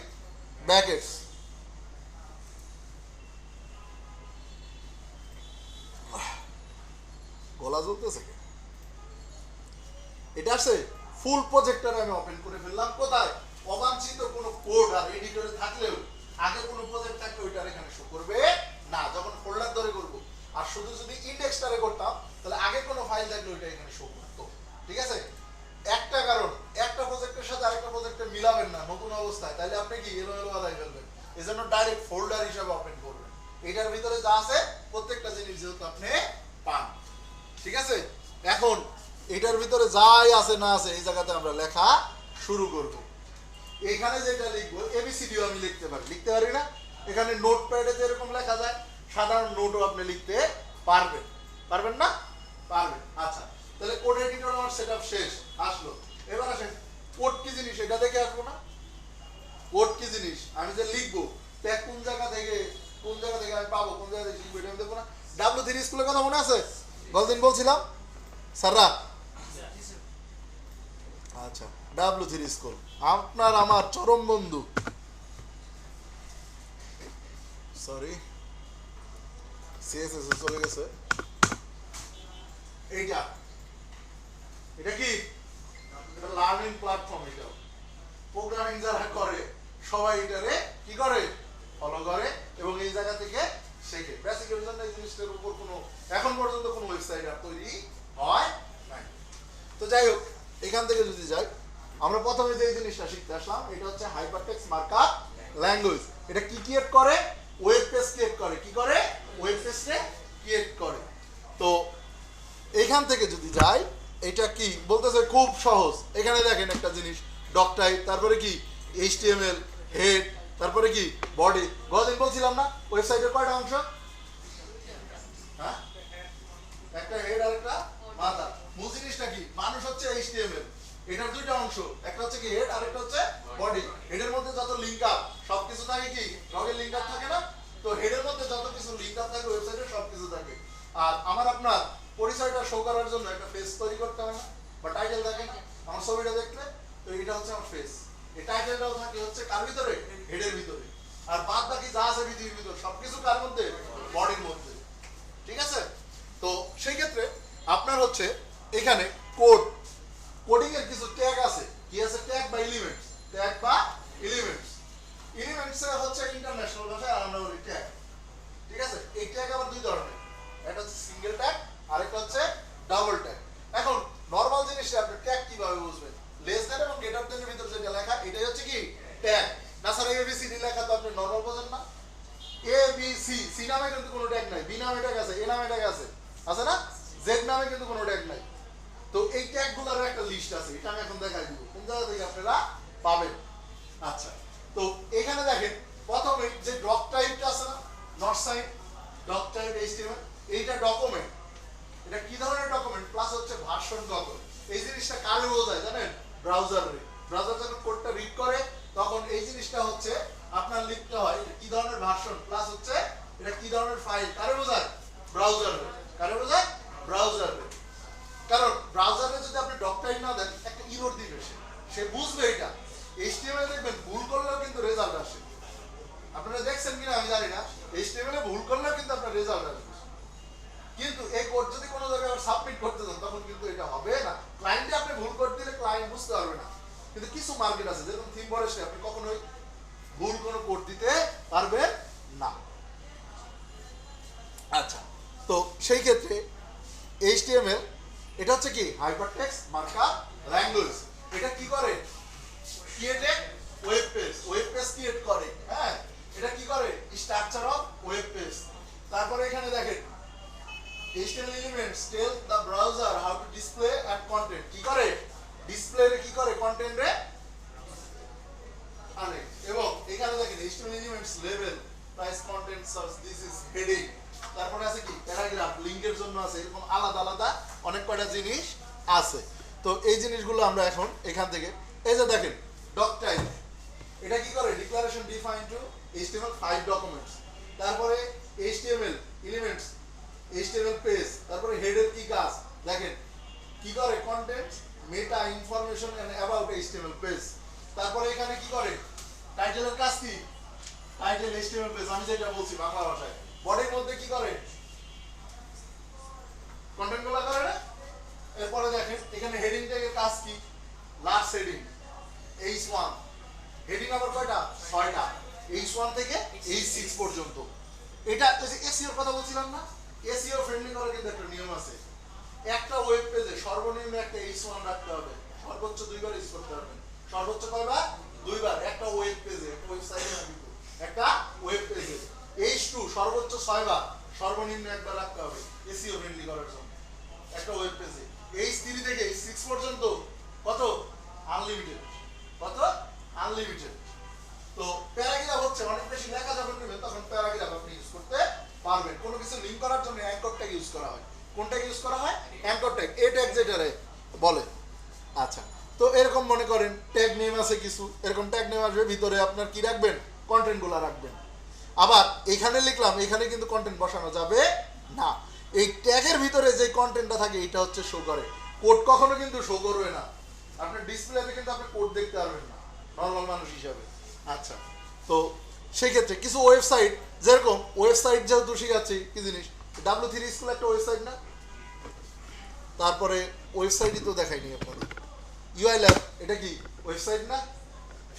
[SPEAKER 1] brackets. গলা জ্বলতেছে, এটা আছে ফুল প্রজেক্টরে আমি ওপেন করে ফেললাম। কোথায়? অবাঞ্ছিত কোনো কোড আর এডিটরে থাকলেও আগে কোনো প্রজেক্ট থাকলে ওইটার এখানে শো করবে না, যখন ফোল্ডার ধরে করব। আর শুধু যদি ইন্ডেক্সটারে করতাম তাহলে আগে কোনো ফাইল থাকলে ওইটা এখানে শো করতো, ঠিক আছে? একটা কারণ, একটা প্রজেক্টের সাথে আরেকটা প্রজেক্টে মিলাবেন না নতুন অবস্থায়, তাহলে আপনি কি এলোমেলো বানাই ফেলবেন। এজন্য ডাইরেক্ট ফোল্ডার হিসেবে ওপেন করবেন। এটার ভিতরে যা আছে প্রত্যেকটা জিনিস যেহেতু আপনি পান, ঠিক আছে? এখন এটার ভিতরে যাই আছে না আছে এই জায়গাতে আমরা লেখা শুরু করব। এখানে যেটা লিখবো এবিসিডিও আমি লিখতে পারি না? এখানে নোটপ্যাডে যেরকম লেখা যায় সাধারণ নোটও আপনি লিখতে পারবেন না? পারবেন। আচ্ছা, তাহলে কোড এডিটর আমার সেটআপ শেষ আসলো। এবার আসেন কোড কি জিনিস এটা দেখে আসবো না? কোড কি জিনিস আমি যে লিখবো ট্যাগ কোন জায়গা থেকে আমি পাবো, কোন জায়গা থেকে লিখবো এটা আমি দেখবো না? W3 স্কুলের কথা মনে আছে? গতদিন বলছিলাম স্যাররা। আচ্ছা, W3 স্কুল আপনার আমার চরম বন্ধু। সরি, সিএসএস চলে গেছে। এটা কি লার্নিং প্ল্যাটফর্ম। এটা প্রোগ্রামিং যারা করে সবাই এটারে কি করে? ফলো করে এবং এই জায়গা থেকে শেখে। বেসিকের জন্য এই জিনিসটার উপর কোনো এখন পর্যন্ত কোনো ওয়েবসাইট আর তৈরি হয় নাই। তো যাই হোক, এখান থেকে যদি যাই আমরা প্রথমে যে জিনিসটা শিখতে আসলাম এটা হচ্ছে হাইপারটেক্সট মার্কআপ ল্যাঙ্গুয়েজ। এটা কি ক্রিয়েট করে? ওয়েব পেজ ক্রিয়েট করে। কি করে? ওয়েব পেজে ক্রিয়েট করে। তো এখান থেকে যদি যাই এটা কি বলতেছে খুব সহজ। এখানে দেখেন একটা জিনিস ডক টাইপ, তারপরে কি এইচটিএমএল, হেড, তারপরে কি বডি। গতদিন বলছিলাম না ওয়েবসাইটের কয়টা অংশ? হ্যাঁ, একটা হেড আর একটা মাথা। মূল জিনিসটা কি? মানুষ হচ্ছে এইচটিএমএল, এটার দুইটা অংশ, একটা হচ্ছে কি হেড আর একটা হচ্ছে বডি। হেডের মধ্যে যত লিংক আপ সবকিছু থাকে কি ডগের লিংক আপ থাকে না? তো হেডের মধ্যে যত কিছু লিংক আপ থাকে ওয়েবসাইটে সবকিছু থাকে। আর আমার আপনার পরিচয়টা শো করার জন্য একটা ফেস তৈরি করতে হবে না? বা টাইটেল দেখেন আমার ছবিটা দেখলে, তো এটা হচ্ছে আমার ফেস। এই টাইটেলটাও থাকে হচ্ছে কার ভিতরে? হেডের ভিতরে। আর বাদ বাকি যা আছে পৃথিবীর ভিতরে সবকিছু কার মধ্যে? বডির মধ্যে, ঠিক আছে? তো সেই ক্ষেত্রে আপনার হচ্ছে এখানে কোডিং এর কিছু ট্যাগ আছে। কি আছে? ট্যাগ বা এলিমেন্টস। ট্যাগ বা এলিমেন্টস। এলিমেন্টস হচ্ছে ইন্টারন্যাশনাল ভাষায় আমরা বলি ট্যাগ, ঠিক আছে? এই ট্যাগ আবার দুই ধরনের, একটা হচ্ছে সিঙ্গেল ট্যাগ আর একটা হচ্ছে ডাবল ট্যাগ। এখন নরমাল জিনিসটা আপনি ট্যাগ কিভাবে বুঝবেন? লেস দ্যান এবং গ্রেটার দ্যান এর ভিতর যেটা লেখা এটাই হচ্ছে কি ট্যাগ। না স্যার এবিসিডি লেখা তো আপনি নরমাল বোঝেন না। এ বি সি, সি নামে কিন্তু কোনো ট্যাগ নাই, বি নামে ট্যাগ আছে, এ নামে ট্যাগ আছে না? জেড নামে কিন্তু কোনো ট্যাগ নাই। তো এই ট্যাগগুলোর একটা লিস্ট আছে, এটা আমি এখন দেখাই দিব কোন জায়গা থেকে আপনারা পাবেন। আচ্ছা, তো এখানে দেখেন প্রথমে যে ডক টাইপটা আছে না, নট সাইড ডক টাইপ এইচটিএমএল, এইটা ডকুমেন্ট। এটা কি ধরনের ডকুমেন্ট? প্লাস হচ্ছে ভার্সন কত। এই জিনিসটা কারে বোঝায় জানেন? ব্রাউজারে। ব্রাউজার যখন কোডটা রিড করে তখন এই জিনিসটা হচ্ছে আপনার লিখতে হয় এটা কি ধরনের ভার্সন প্লাস হচ্ছে এটা কি ধরনের ফাইল কারে বোঝায় ব্রাউজারে কারে বোঝায় ব্রাউজারে কারণ ব্রাউজারে যদি আপনি ডক্টাইন না দেন একটা ইরর দিবে সে বুঝবে এটা এইচটিএমএল দেখবেন ভুল করলেও কিন্তু রেজাল্ট আসে আপনারা দেখছেন কিনা আমি জানি না এইচটিএমএল এ ভুল করলেও কিন্তু আপনার রেজাল্ট আসবে কিন্তু এই কোড যদি কোনো জায়গায় সাবমিট করতে যান তখন কিন্তু এটা হবে না ক্লায়েন্টে আপনি ভুল করে দিলে ক্লায়েন্ট বুঝতে পারবে না কিন্তু কিছু মার্কেট আছে যেরকম থিম বরেসে আপনি কখনোই ভুল কোনো কোড দিতে পারবেন না আচ্ছা তো সেই ক্ষেত্রে এইচটিএমএল এটা হচ্ছে কি হাইপারটেক্সট মার্কআপ ল্যাঙ্গুয়েজ এটা কি করে create a web page create করে হ্যাঁ এটা কি করে স্ট্রাকচার অফ ওয়েব পেজ তারপরে এখানে দেখেন HTML elements tell the browser how to display and content কি করে ডিসপ্লে রে কি করে কন্টেন্ট রে আনে এবং এখানে দেখেন HTML elements label price content source this is heading তারপরে আছে কি প্যারাগ্রাফ লিংকের জন্য আছে এরকম আলাদা আলাদা অনেক কয়টা জিনিস আছে তো এই জিনিসগুলো আমরা এখন এখান থেকে এই যে দেখেন ডক টাইপ এটা কি করে declaration define to HTML5 documents তারপরে HTML elements HTML পেজ তারপরে হেডের কি কাজ দেখেন কি করে content meta information and about HTML page তারপরে এখানে কি করে টাইটেলের কাজ কি টাইটেল HTML পেজ আমি যেটা বলছি বাংলা ভাষায় বডির মধ্যে কি করে কন্টেন্টগুলো করে না এরপরে দেখেন এখানে হেডিং ট্যাগের কাজ কি লাস্ট হেডিং H1 হেডিং আবার কয়টা 6টা H1 থেকে H6 পর্যন্ত এটা এই যে এসইও কথা বলছিলাম না এসইও ফ্রেন্ডলি করার কিন্তু একটা নিয়ম আছে একটা ওয়েব পেজে সর্বনিম্ন একটা H1 রাখতে হবে সর্বোচ্চ 2 বার ইউজ করতে পারবেন সর্বোচ্চ কয়বার 2 বার একটা ওয়েব পেজে একটা ওয়েবসাইটে একটা ওয়েব পেজে H2 সর্বোচ্চ 6 বার সর্বনিম্ন একবার রাখতে হবে এসইও ফ্রেন্ডলি করার জন্য একটা ওয়েব পেজে H3 থেকে H6 পর্যন্ত কত আনলিমিটেড কত আনলিমিটেড তো প্যারাগ্রাফ হচ্ছে অনেক বেশি লেখা যখন নেবেন তখন প্যারাগ্রাফ আপনি ইউজ করতে পারবেন কোনো কিছু লিংক করার জন্য অ্যাঙ্কর ট্যাগ ইউজ করা হয় কোন ট্যাগ ইউজ করা হয় অ্যাঙ্কর ট্যাগ এই ট্যাগ যেটারে বলে আচ্ছা তো এরকম মনে করেন ট্যাগ নেম আছে কিছু এরকম ট্যাগ নেম আসবে ভিতরে আপনার কি রাখবেন কন্টেন্টগুলো রাখবেন আবার এখানে লিখলাম এখানে কিন্তু কন্টেন্ট বসানো যাবে না এই ট্যাগের ভিতরে যে কন্টেন্টটা থাকে এটা হচ্ছে শো করে কোড কখনো কিন্তু শো করবে না আপনার ডিসপ্লেতে কিন্তু আপনি কোড দেখতে পারবেন না নরমাল মানুষ হিসাবে আচ্ছা তো সেই ক্ষেত্রে কিছু ওয়েবসাইট যেরকম ওয়েবসাইট যেহেতু শিখাচ্ছি কি জিনিস W3 স্কুল একটা ওয়েবসাইট না তারপরে ওয়েবসাইটই তো দেখাইনি আপনাদের UI ল্যাব এটা কি ওয়েবসাইট না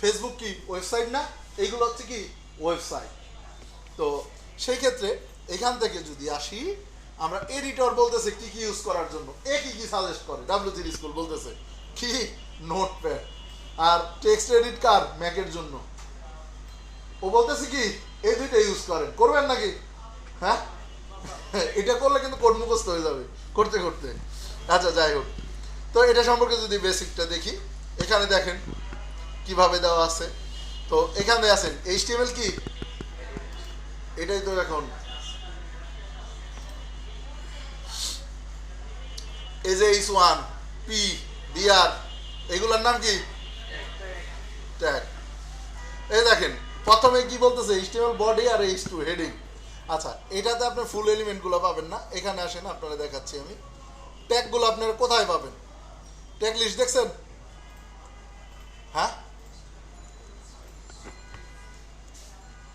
[SPEAKER 1] ফেসবুক কি ওয়েবসাইট না এইগুলো হচ্ছে কি ওয়েবসাইট তো সেই ক্ষেত্রে এখান থেকে যদি আসি আমরা এডিটর বলতেছে কি কি ইউজ করার জন্য কি কি সাজেস্ট করে W3 স্কুল বলতেছে কি নোটপ্যাড আর টেক্সট এডিট কার ম্যাকের জন্য ও বলতেছে কি এই দুইটা ইউজ করেন করবেন নাকি হ্যাঁ এটা করলে কিন্তু কোড মুখস্থ হয়ে যাবে করতে করতে আচ্ছা যাই হোক তো এটা সম্পর্কে যদি বেসিকটা দেখি এখানে দেখেন কিভাবে দেওয়া আছে তো এখানে আছেন HTML কি এটাই তো এখন এই যে H1 P DR এগুলোর নাম কি ট্যাগ এই দেখেন প্রথমে কি বলতেছে HTML বডি আর H2 হেডিং আচ্ছা এটাতে আপনি ফুল এলিমেন্টগুলো পাবেন না এখানে আসেন আপনারা দেখাচ্ছি আমি ট্যাগগুলো আপনারা কোথায় পাবেন ট্যাগ লিস্ট দেখছেন হ্যাঁ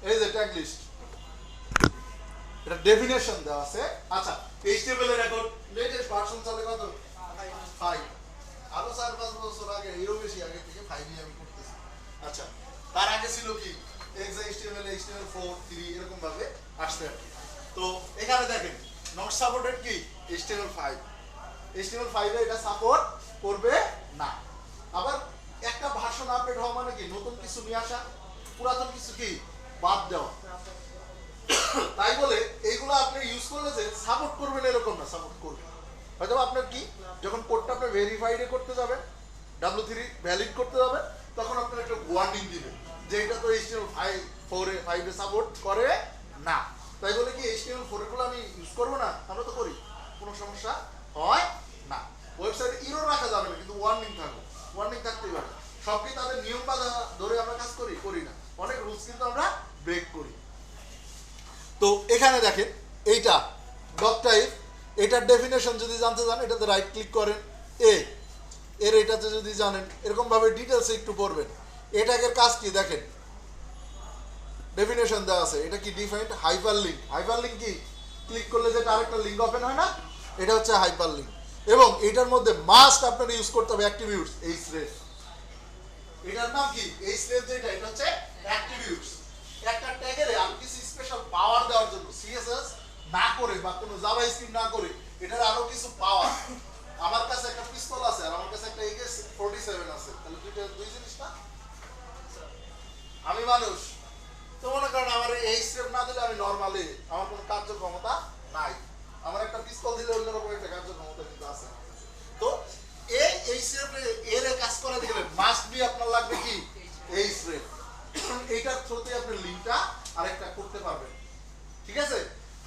[SPEAKER 1] এই যে ট্যাগ লিস্ট এটা ডেফিনেশন দেওয়া আছে আচ্ছা HTML এর এখন লেটেস্ট ভার্সন চলে কত 5 আরো 4-5 বছর আগে এরও বেশি আগে থেকে 5 নিয়ে আমি করতেছি আচ্ছা তার আগে ছিল কি HTML HTML4 3 এরকম ভাবে আসছে তো এখানে দেখেন নট সাপোর্টেড কি HTML5 HTML5 এ এটা সাপোর্ট করবে না আবার একটা ভার্সন আপডেট হওয়া মানে কি নতুন কিছু নিয়ে আসা পুরাতন কিছু কি বাদ দেওয়া তাই বলে এইগুলো আপনি ইউজ করলে যে সাপোর্ট করবেন এরকম না সাপোর্ট করবে হয়তো আপনার কি যখন কোডটা আপনি ভেরিফাইডে করতে যাবেন W3 ভ্যালিড করতে যাবেন তখন আপনার একটা ওয়ার্নিং দিবে যে এটা তো HTML5 এ সাপোর্ট করে না তাই বলে কি HTML4 এগুলো আমি ইউজ করব না আমরা তো করি কোনো সমস্যা হয় না ওয়েবসাইটে এরর রাখা যাবে না কিন্তু ওয়ার্নিং থাকবে ওয়ার্নিং থাকতেই পারে সব কি তাদের নিয়ম বাধা ধরে আমরা কাজ করি না, অনেক রুলস কিন্তু আমরা ব্রেক করি। তো এখানে দেখেন এইটা ডক টাইপ, এটার ডেফিনেশন যদি জানতে চান এটাতে রাইট ক্লিক করেন, এর এটাতে যদি জানেন এরকম ভাবে ডিটেলসে একটু পড়বেন। এটাকের কাজ কি দেখেন, ডেফিনেশন দেওয়া আছে। এটা কি ডিফাইন্ড হাইপারলিংক। হাইপারলিংক কি, ক্লিক করলে যেটা আরেকটা লিংক ওপেন হয় না, এটা হচ্ছে হাইপারলিংক। এবং এটার মধ্যে মাস্ট আপনার ইউজ করতে হবে অ্যাট্রিবিউটস এইচরেফ। এটার নাম কি এইচরেফ, যেটা এটা হচ্ছে অ্যাট্রিবিউটস। একটা ট্যাগের আমি কিছু স্পেশাল পাওয়ার দেওয়ার জন্য সিএসএস না করে বা কোনো জাভাস্ক্রিপ্ট না করে এটার আরো কিছু পাওয়ার। আমার কাছে একটা পিস্তল আছে আর আমার কাছে একটা AK-47 আছে, তাহলে দুই জিনিস না। আমি মানুষ, তো মনে করেন আমার এই স্টেপ না দিলে আমি নরমালি আমার কোনো কার্যক্ষমতা নাই, আমার একটা পিস্তল দিলে অন্যরকম একটা কার্যক্ষমতা কিন্তু আছে। তো এই স্টেপে এর কাজ করা দেখলে মাস্ট বি আপনার লাগবে কি এই স্টেপ। এইটার থ্রুতে আপনি লিংকটা আরেকটা করতে পারবেন। ঠিক আছে,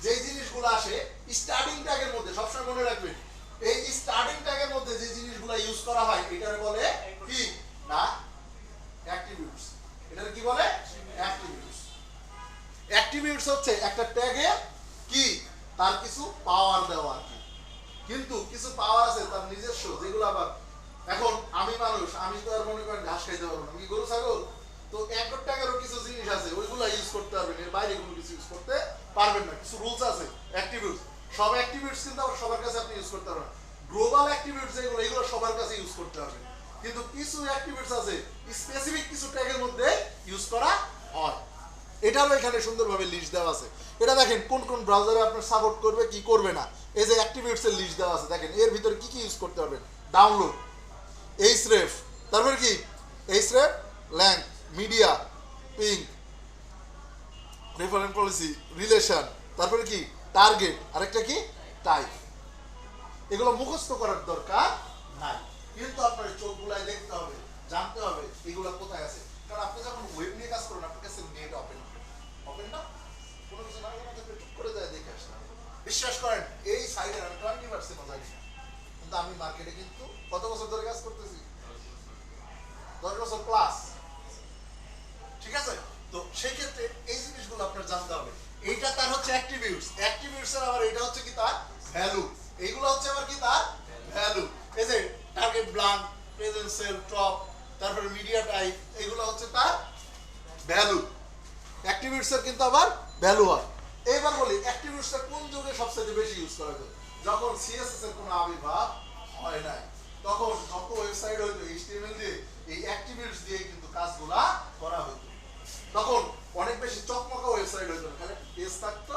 [SPEAKER 1] যে জিনিসগুলো আসে স্টার্টিং ট্যাগের মধ্যে সবসময় মনে রাখবেন, এই স্টার্টিং ট্যাগের মধ্যে যে জিনিসগুলো ইউজ করা হয় এটারে বলে কি না অ্যাট্রিবিউটস। এটারে কি বলে অ্যাট্রিবিউটস। অ্যাট্রিবিউটস হচ্ছে একটা ট্যাগে কি তার কিছু পাওয়ার দেওয়া আর কি, কিন্তু কিছু পাওয়ার আছে তার নিজস্ব, যেগুলো আবার এখন আমি মানুষ, আমি তো আর মনে করেন ঘাস খাইতে পারবো না, আমি গরু ছাগল, তো এক ট্যাগেরও কিছু জিনিস আছে ওইগুলো ইউজ করতে পারবেন, এর বাইরে কোনো কিছু ইউজ করতে পারবেন না। কিছু রুলস আছে অ্যাট্রিবিউটস, সব অ্যাট্রিবিউটস কিন্তু আবার সবার কাছে আপনি ইউজ করতে পারবেন। গ্লোবাল অ্যাট্রিবিউটস যেগুলো এগুলো সবার কাছে ইউজ করতে পারবেন, কিন্তু কিছু অ্যাট্রিবিউটস আছে স্পেসিফিক কিছু ট্যাগের মধ্যে ইউজ করা হয়। এটারও এখানে সুন্দরভাবে লিস্ট দেওয়া আছে। এটা দেখেন কোন কোন ব্রাউজারে আপনার সাপোর্ট করবে কি করবে না, এই যে অ্যাট্রিবিউটস এর লিস্ট দেওয়া আছে দেখেন, এর ভিতরে কি কি ইউজ করতে পারবেন। ডাউনলোড, এইচরেফ, তারপর কি href, lang, media, ping, reference policy, relation, তারপরে কি টার্গেট, আরেকটা কি টাইপ। এগুলো মুখস্থ করার দরকার নাই, কিন্তু আপনার চোখগুলাই দেখতে হবে, জানতে হবে এগুলো কোথায় আছে। কারণ আপনি যখন ওয়েব নিয়ে কাজ করুন আপনার কাছে নেট ওপেন না, কোনো কিছু না টুক করে যায় দেখে আসলাম। বিশ্বাস করেন এই সাইডে আমি 20% জানি না, কিন্তু আমি মার্কেটে কিন্তু কত বছর ধরে কাজ করতেছি, 10 বছর প্লাস। ঠিক আছে, তো সেই ক্ষেত্রে এই জিনিসগুলো আপনার জানতে হবে। এইটা তার হচ্ছে অ্যাট্রিবিউটস, অ্যাট্রিবিউটস এর আবার এটা হচ্ছে কি তার ভ্যালু, এইগুলো হচ্ছে আবার কি তার ভ্যালু। এই যে target blank, parent self, top, তারপরে মিডিয়া টাইপ, এগুলো হচ্ছে তার ভ্যালু। অ্যাট্রিবিউটস এর কিন্তু আবার ভ্যালু হয়। এইবার বলি অ্যাট্রিবিউটস এর কোন যুগে সবচেয়ে বেশি ইউজ করা হয়? যখন সিএসএস এর কোনো আবির্ভাব হয় নাই, তখন যত ওয়েবসাইট হইতো এইচটিএমএল দিয়ে এই অ্যাট্রিবিউটস দিয়ে কিন্তু কাজগুলা করা হতো। তখন অনেক বেশি চকমকা ওয়েবসাইট হইতো না, খালি পেজ থাকতো,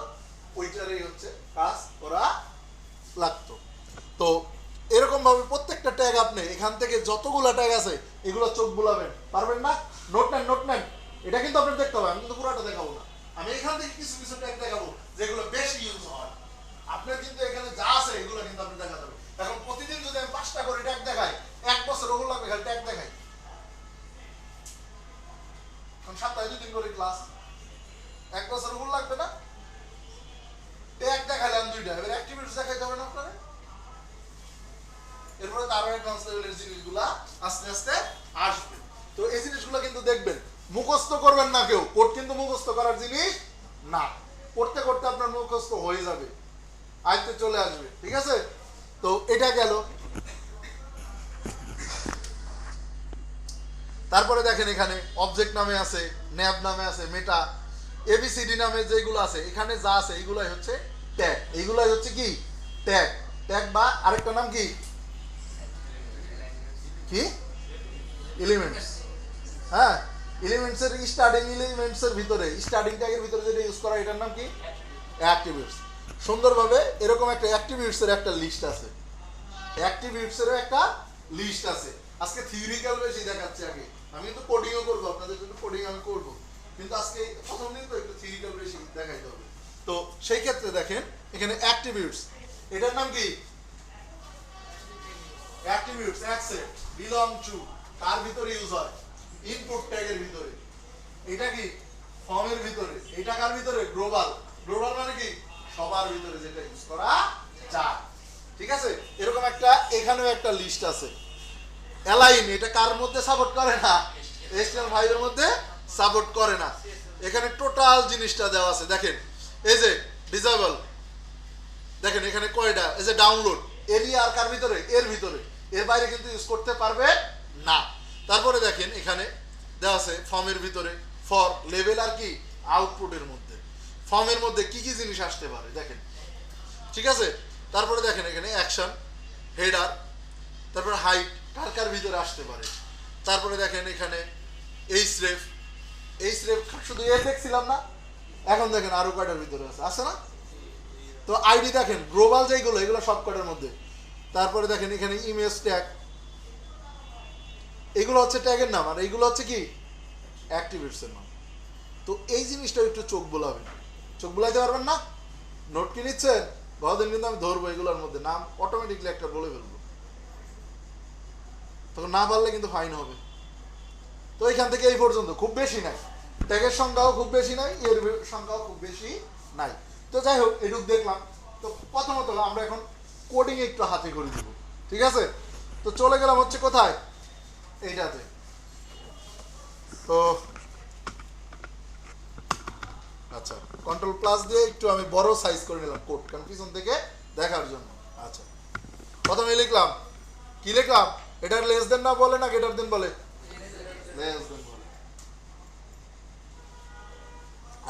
[SPEAKER 1] ওইটারই হচ্ছে কাজ করা লাগতো। তো এরকম ভাবে প্রত্যেকটা ট্যাগ আপনি এখান থেকে যতগুলা ট্যাগ আছে এগুলো চোখ বুলাবেন, পারবেন না? নোট নেন, এটা কিন্তু আপনার দেখতে হবে, আমি কিন্তু পুরোটা দেখাবো না, আমি এখান থেকে কিছু কিছু ট্যাগ দেখাবো যেগুলো বেশি ইউজ হয়। আপনার কিন্তু এখানে যা আছে এগুলো কিন্তু আপনি দেখাতে হবে। এখন প্রতিদিন যদি আমি 5টা করে ট্যাগ দেখাই, 1 বছর ওগুলো লাগবে খালি ট্যাগ দেখাই। এখন সপ্তাহে 2 দিন করে ক্লাস, 1 বছর ওগুলো লাগবে না? ট্যাগ দেখাইলাম 2টা, এবার অ্যাক্টিভিটিস দেখাইতে হবে না আপনারা। এরপরে আরো অ্যাডভান্স লেভেলের জিনিসগুলো আস্তে আস্তে আসবে। তো এই জিনিসগুলো কিন্তু দেখবেন, মুখস্থ করবেন না কেউ, কোড কিন্তু মুখস্থ করার জিনিস না, করতে করতে আপনার মুখস্থ হয়ে যাবে, আয়ত্তে চলে আসবে। ঠিক আছে, তো এটা গেল। তারপরে দেখেন এখানে অবজেক্ট নামে আছে, ন্যাব নামে আছে, মেটা, এবিসিডি নামে যেগুলো আছে, এখানে যা আছে এইগুলাই হচ্ছে ট্যাগ, এইগুলাই হচ্ছে কি ট্যাগ। ট্যাগ বা আরেকটা নাম কি এলিমেন্টস। হ্যাঁ, এলিমেন্টস এর স্টার্টিং এলিমেন্টস এর ভিতরে স্টার্টিং ট্যাগের ভিতরে যেটা ইউজ করা এটার নাম কি অ্যাট্রিবিউটস। সুন্দরভাবে এরকম একটা অ্যাট্রিবিউটস এর একটা লিস্ট আছে, অ্যাট্রিবিউটস এর একটা লিস্ট আছে। আজকে থিওরিক্যাল বেশি দেখাচ্ছি, আগে আমি কিন্তু কোডিংও করব, আপনাদের জন্য কোডিং আমি করব, কিন্তু আজকে প্রথম দিন তো একটু থিওরিক্যাল বেশি দেখাইতে হবে। তো সেই ক্ষেত্রে দেখেন এখানে অ্যাট্রিবিউটস, এটার নাম কি অ্যাট্রিবিউটস, অ্যাকসেপ্ট, বিলং টু, কার ভিতরে ইউজ হয় ইনপুট ট্যাগের ভিতরে, এটা কি ফর্মের ভিতরে, এটা কার ভিতরে গ্লোবাল, গ্লোবাল মানে কি সবার ভিতরে যেটা ইউজ করা যায়। ঠিক আছে, এরকম একটা এখানেও একটা লিস্ট আছে। অ্যালাইন, এটা কার মধ্যে সাপোর্ট করে না? HTML5 এর মধ্যে সাপোর্ট করে না। এখানে টোটাল জিনিসটা দেওয়া আছে দেখেন, এই যে ডিসেবল, দেখেন এখানে কয়টা, এই যে ডাউনলোড, এরই আর কার ভিতরে? এর ভিতরে, এর বাইরে কিন্তু ইউজ করতে পারবে না। তারপরে দেখেন এখানে দেওয়া আছে ফর্মের ভিতরে ফর লেভেল আর কি আউটপুটের মধ্যে, ফর্মের মধ্যে কি কি জিনিস আসতে পারে দেখেন, ঠিক আছে। তারপরে দেখেন এখানে অ্যাকশন, হেডার, তারপরে হাইট কার কার ভিতরে আসতে পারে। তারপরে দেখেন এখানে এইচরেফ শুধু এ দেখছিলাম না, এখন দেখেন আরো কয়টার ভিতরে আছে না? তো আইডি দেখেন গ্লোবাল যেগুলো, এগুলো সব কয়টার মধ্যে। তারপরে দেখেন এখানে ইমেজ ট্যাগ, এগুলো হচ্ছে ট্যাগের নাম, আর এইগুলো হচ্ছে কি অ্যাক্টিভিটসের নাম। তো এই জিনিসটা একটু চোখ বোলাবেন, চোখ বোলাইতে পারবেন না? নোট কি নিচ্ছেন? গতদিন কিন্তু আমি ধরবো এগুলোর মধ্যে নাম, অটোমেটিকলি একটা বলে ফেলবো, তখন না পারলে কিন্তু ফাইন হবে। তো এখান থেকে এই পর্যন্ত, খুব বেশি নাই, ট্যাগের সংখ্যাও খুব বেশি নাই, এর সংখ্যাও খুব বেশি নাই। তো যাই হোক এটুক দেখলাম। তো প্রথমত আমরা এখন কোডিং একটু হাতে করে দিব, ঠিক আছে। তো চলে গেলাম হচ্ছে কোথায়, এইটাতে। তো আচ্ছা, কন্ট্রোল প্লাস দিয়ে একটু আমি বড় সাইজ করে নিলাম কোড, কারণ পিছন থেকে দেখার জন্য। আচ্ছা, প্রথমে লিখলাম, কি লিখলাম? এটার লেস দেন না বলে না গ্রেটার দেন বলে? লেস দেন বলে।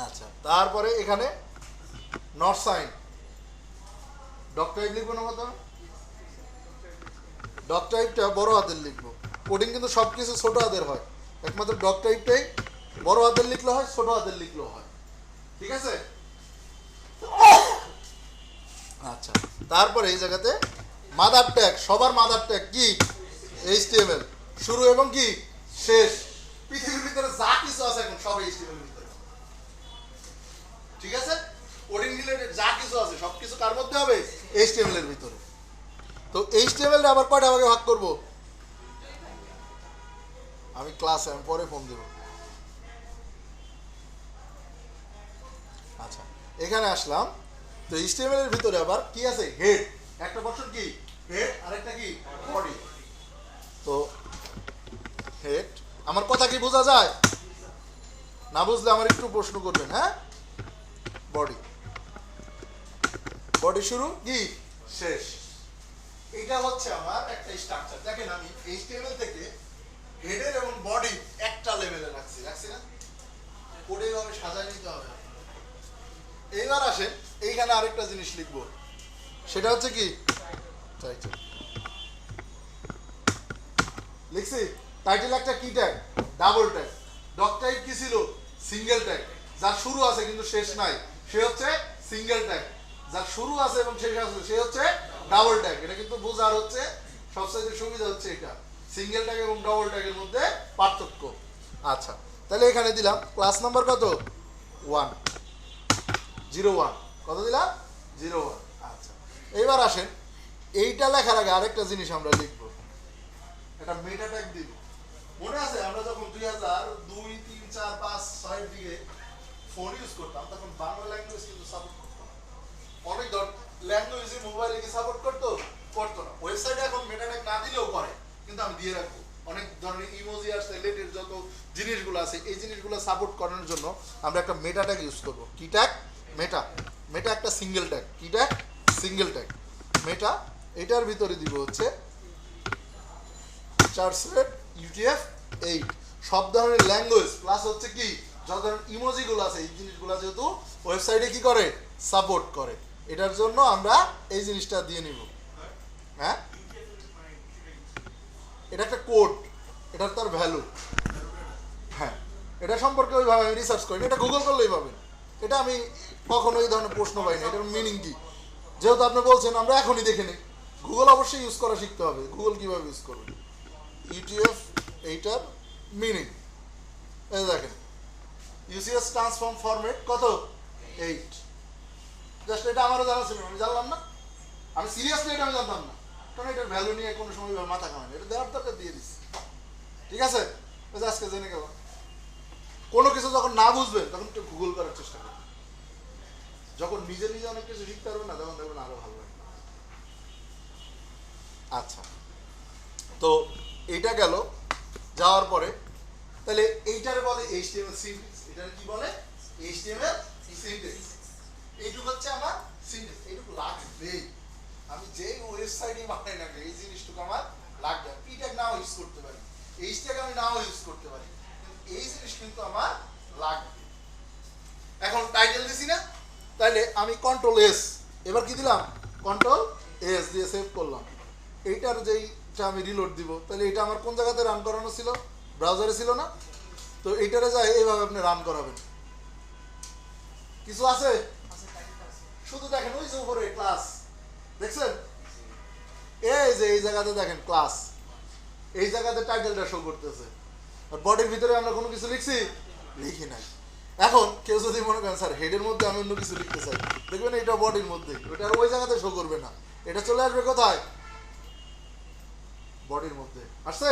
[SPEAKER 1] আচ্ছা, তারপরে এখানে নট সাইন, ডক টাইপ লিখবো না কত? ডক টাইপটা বড় হাতের লিখবো। কোডিং কিন্তু সব কিছু ছোট হাতের হয়, একমাত্র ডক টাইপটাই বড় হাতের লিখলে হয়, ছোট হাতের লিখলেও হয়, ঠিক আছে। আচ্ছা, তারপরে এই জায়গাতে মাদার ট্যাগ, সবার মাদার ট্যাগ কি? HTML, শুরু এবং কি শেষ। পৃথিবীর ভিতরে যা কিছু আছে এখন সব HTML এর ভিতরে, ঠিক আছে। কোডিং রিলেটেড যা কিছু আছে সব কিছু কার মধ্যে হবে? HTML এর ভিতরে। তো HTML এর আবার কয়টা ভাগে ভাগ করব? আমি ক্লাসে, আমি পরে ফোন দেব। আচ্ছা, এখানে আসলাম। তো HTML এর ভিতরে আবার কি আছে? হেড, একটা পোরশন কি হেড, আরেকটা কি বডি। তো হেড, আমার কথা কি বোঝা যায়? না বুঝলে আমার একটু প্রশ্ন করবেন, হ্যাঁ। বডি, বডি শুরু কি শেষ। এটা হচ্ছে আমার একটা স্ট্রাকচার। দেখেন আমি HTML থেকে হেডের এবং বডি একটা লেভেলে রাখছি না? কোডে এইভাবে সাজায় নিতে হবে। এইবার আসেন, এইখানে আরেকটা জিনিস লিখবো, সেটা হচ্ছে কি টাইটেল। লিখছি টাইটেল একটা কি tag? Double tag. Doc type কি ছিল? Single tag. যার শুরু আছে কিন্তু শেষ নাই সে হচ্ছে সিঙ্গেল ট্যাগ, যার শুরু আছে এবং শেষ আছে সে হচ্ছে ডাবল ট্যাগ। এটা কিন্তু বোঝার হচ্ছে সবচেয়ে সুবিধা হচ্ছে এটা, সিঙ্গেল ট্যাগ এবং ডাবল ট্যাগের মধ্যে পার্থক্য। আচ্ছা, তাহলে এখানে দিলাম ক্লাস নাম্বার কত? 1, 01। কত দিলাম? 01। আচ্ছা, এইবার আসেন, এইটা লেখার আগে আরেকটা জিনিস আমরা লিখবো, একটা মেটা ট্যাগ দিব। মনে আছে আমরা যখন 2002, 3, 4, 5, 6 এর দিকে ফোন ইউজ করতাম, তখন বাংলা ল্যাঙ্গুয়েজ কিন্তু সাপোর্ট করতো না। অনেক ল্যাঙ্গুয়েজে মোবাইলে কি সাপোর্ট করতো না। ওয়েবসাইটে এখন মেটা ট্যাগ না দিলেও পারে, কিন্তু আমি দিয়ে রাখবো। অনেক ধরনের ইমোজি আর রিলেটেড যত জিনিসগুলো আছে, এই জিনিসগুলো সাপোর্ট করানোর জন্য আমরা একটা মেটা ট্যাগ ইউজ করবো। কি ট্যাগ? মেটা। মেটা একটা সিঙ্গেল ট্যাগ। কি ট্যাগ? Single tag. মেটা, এটার ভিতরে দিব হচ্ছে চার্টসেট UTF-8, সব ধরনের ল্যাঙ্গুয়েজ প্লাস হচ্ছে কি যত ধরনের ইমোজিগুলো আছে, এই জিনিসগুলো যেহেতু ওয়েবসাইটে কি করে সাপোর্ট করে, এটার জন্য আমরা এই জিনিসটা দিয়ে নিব। হ্যাঁ, এটা একটা কোড, এটার তার ভ্যালু। হ্যাঁ, এটা সম্পর্কে ওইভাবে আমি রিসার্চ করিনি, এটা গুগল করলেই পাবেন। এটা আমি কখনো এই ধরনের প্রশ্ন পাইনি, এটার মিনিং কি। যেহেতু আপনি বলছেন আমরা এখনই দেখে নিই, গুগল অবশ্যই ইউজ করা শিখতে হবে। গুগল কীভাবে ইউজ করবেন? UTF-8 মিনিং এই দেখেন, UCS ট্রান্সফর্ম ফরম্যাট কত? 8। জাস্ট এটা আমারও জানা ছিল, আমি জানলাম না, আমি সিরিয়াসলি এটা আমি জানতাম না, কারণ এটার ভ্যালু নিয়ে কোনো সময় মাথা কামাই, এটা দেওয়ার দরকার দিয়ে দিচ্ছি, ঠিক আছে। আজকে জেনে গেলাম। কোনো কিছু যখন না বুঝবেন তখন একটু গুগল করার চেষ্টা করবেন। যখন নিজে নিজে অনেক কিছু শিখতে পারবেন না, তখন দেখবেন আরো ভালো লাগবে। আচ্ছা, তো এইটা গেল যাওয়ার পরে তাহলে এইটারে বলে HTML সিনট্যাক্স। এটারে কি বলে? HTML syntax. এইটুকু হচ্ছে আমার সিনট্যাক্স। এইটুকু লাগবে, আমি যে ওয়েবসাইটে বানাই না এই জিনিসটুকু আমার লাগবে। পি ট্যাগ নাও ইউজ করতে পারি, এইচ ট্যাগ আমি নাও ইউজ করতে পারি, কিন্তু এই জিনিস কিন্তু আমার লাগবে। এখন টাইটেল দিছি না, তাইলে আমি কন্ট্রোল এস, এবার কি দিলাম? কন্ট্রোল এস দিয়ে সেভ করলাম। এইটার যেইটা আমি রিলোড দিব, তাহলে এটা আমার কোন জায়গাতে রান করানো ছিল? ব্রাউজারে ছিল না? তো এইটারে যায় এইভাবে আপনি রান করাবেন। কিছু আছে? শুধু দেখেন ওই যে উপরে ক্লাস দেখছেন, এই যে এই জায়গাতে দেখেন ক্লাস, এই জায়গাতে টাইটেলটা শো করতেছে। আর বডির ভিতরে আমরা কোনো কিছু লিখছি? লিখি নাই। এখন কেউ যদি মনে করেন স্যার হেডের মধ্যে আমি অন্য কিছু লিখতে চাই, দেখবেন এটা বডির মধ্যে, ওটা আর ওই জায়গাতে শো করবে না, এটা চলে আসবে কোথায়? বডির মধ্যে। আসছে?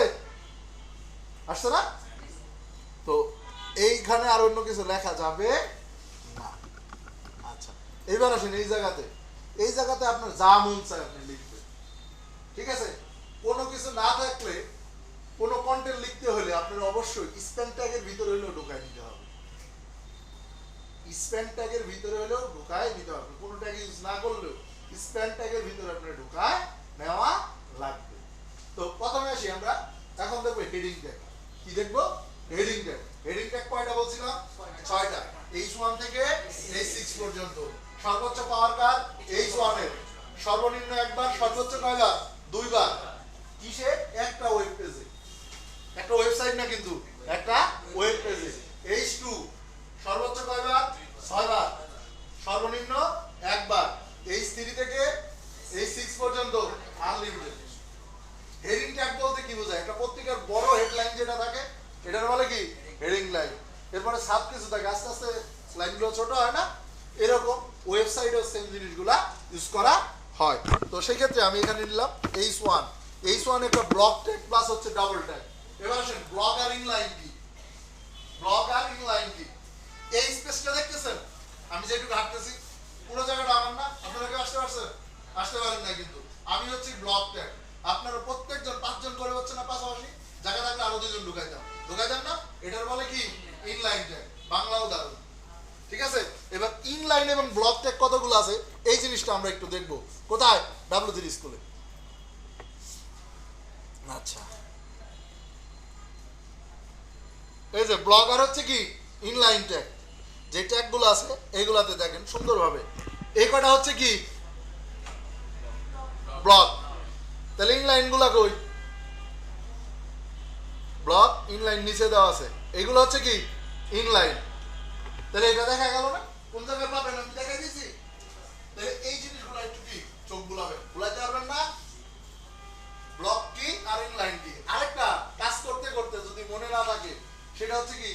[SPEAKER 1] আসছে না? তো এইখানে আর অন্য কিছু লেখা যাবে না। আচ্ছা, এইবার আসেন এই জায়গাতে, এই জায়গাতে আপনার যা মন চায় আপনি লিখবেন, ঠিক আছে? কোনো কিছু না থাকলে, কোনো কন্টেন্ট লিখতে হলে আপনার অবশ্যই স্প্যান ট্যাগের ভিতরে হলেও ঢুকায় নিতে হবে। স্প্যান ট্যাগের ভিতরে হলেও ঢুকায় নিতে হবে। কোনো ট্যাগ ইউজ না করলেও স্প্যান ট্যাগের ভিতরে আপনার ঢুকায় নেওয়া লাগবে। তো প্রথমে আসি আমরা, এখন দেখবো হেডিং ট্যাগ। কি দেখবো? Heading tag. হেডিং ট্যাগ কয়টা বলছিলাম? 6টা। H1 থেকে H6 পর্যন্ত। সর্বোচ্চ পাওয়ার কার? H1 এর। সর্বনিম্ন একবার, সর্বোচ্চ কয়বার? 2 বার। কিসে? একটা ওয়েব পেজে। একটা ওয়েবসাইট না কিন্তু, একটা ওয়েব পেজে। H2 সর্বোচ্চ কয়বার? 6 বার। সর্বনিম্ন একবার। H3 থেকে H6 পর্যন্ত আনলিমিটেড। হেডিং ট্যাগ বলতে কি বোঝায়? একটা পত্রিকার বড় হেডলাইন যেটা থাকে এটার বলে কি? Heading line. এরপরে সাব কিছু থাকে, আস্তে আস্তে লাইনগুলো ছোট হয় না? এরকম ওয়েবসাইটেও সেম জিনিসগুলা ইউজ করা হয়। তো সেই ক্ষেত্রে আমি এখানে নিলাম H1। H1 একটা ব্লক ট্যাগ প্লাস হচ্ছে ডাবল ট্যাগ। এবার আসেন ব্লক আর ইনলাইন কি? ব্লক আর ইনলাইন কি? এই স্পেসটা দেখতেছেন? আমি যেটুকু হাঁটতেছি পুরো জায়গাটা আমার না? আপনারা কি আসতে পারছেন? আসতে পারেন না কিন্তু। আমি হচ্ছে ব্লক ট্যাগ। আপনারা প্রত্যেকজন 5 জন করে হচ্ছে না পাশাপাশি? জায়গা থাকলে আরো 2 জন ঢুকাইতাম। ঢুকাইতাম না? এটার বলে কি? Inline tag. বাংলা উদাহরণ। ঠিক আছে? এবার ইনলাইন এবং ব্লক ট্যাগ কতগুলো আছে এই জিনিসটা আমরা একটু দেখব। কোথায়? W3 স্কুলে। আচ্ছা, এই যে ব্লক আর হচ্ছে কি? Inline tag. যে ট্যাগগুলো আছে এইগুলাতে দেখেন সুন্দরভাবে এই কয়টা হচ্ছে কি? ব্লক। তাহলে ইনলাইনগুলো কই? ব্লক ইনলাইন নিচে দেওয়া আছে, এইগুলো হচ্ছে কি? ইনলাইন। তাহলে এটা দেখা গেল না? কোন জায়গায় পাবেন আমি দেখাই দিয়েছি। তাহলে এই জিনিসগুলো একটু কি চোখ বুলাবেন, বুলাইতে পারবেন না? ব্লক কি আর ইনলাইন কি? আরেকটা কাজ করতে করতে যদি মনে না থাকে সেটা হচ্ছে কি?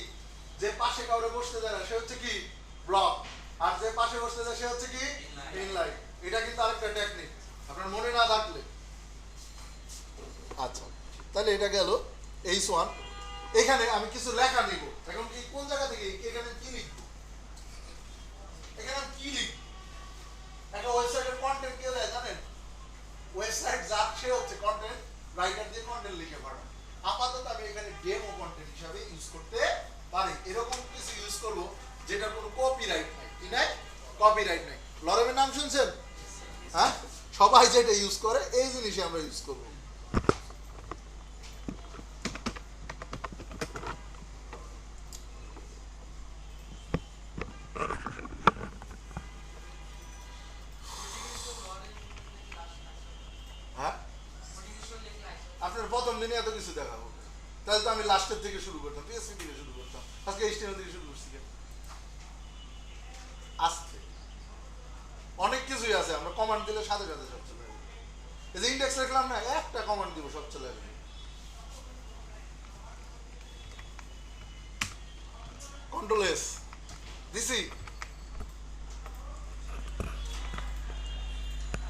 [SPEAKER 1] যে পাশে কাউরে বসতে দেয় না সে হচ্ছে কি? ব্লক। আর যে পাশে বসতে দেয় সে হচ্ছে কি? ইনলাইন। এটা কিন্তু আরেকটা টেকনিক আপনার মনে না থাকলে। আচ্ছা, তাহলে এটা গেল H1। এখানে আমি কিছু লেখা নিব। এখন কি কোন জায়গা থেকে এখানে কি লিখব? এখানে আমি কি লিখব? একটা ওয়েবসাইটের কন্টেন্ট কে দেয় জানেন? ওয়েবসাইট যার সে হচ্ছে কন্টেন্ট রাইটার দিয়ে কন্টেন্ট লিখে পাঠায়। আপাতত আমি এখানে ডেমো কন্টেন্ট হিসাবে ইউজ করতে পারি। এরকম কিছু ইউজ করব যেটার কোনো কপিরাইট নাই। কি নাই? কপিরাইট নাই। লরেমের নাম শুনছেন? হ্যাঁ, সবাই যেটা ইউজ করে এই জিনিসই আমরা ইউজ করব। হ্যাঁ, আপনার প্রথম দিনে এত কিছু দেখাবো, তাহলে তো আমি লাস্টের থেকে শুরু করতাম, PHP থেকে শুরু করতাম, আজকে HTML থেকে শুরু করছি। আস্তে অনেক কিছুই আছে, আমরা কমান্ড দিলে সাথে সাথে সব চলে যাবে। এই যে ইন্ডেক্স লিখলাম না, একটা কমান্ড দিব সব চলে যাবে। কন্ট্রোল এস দিছি,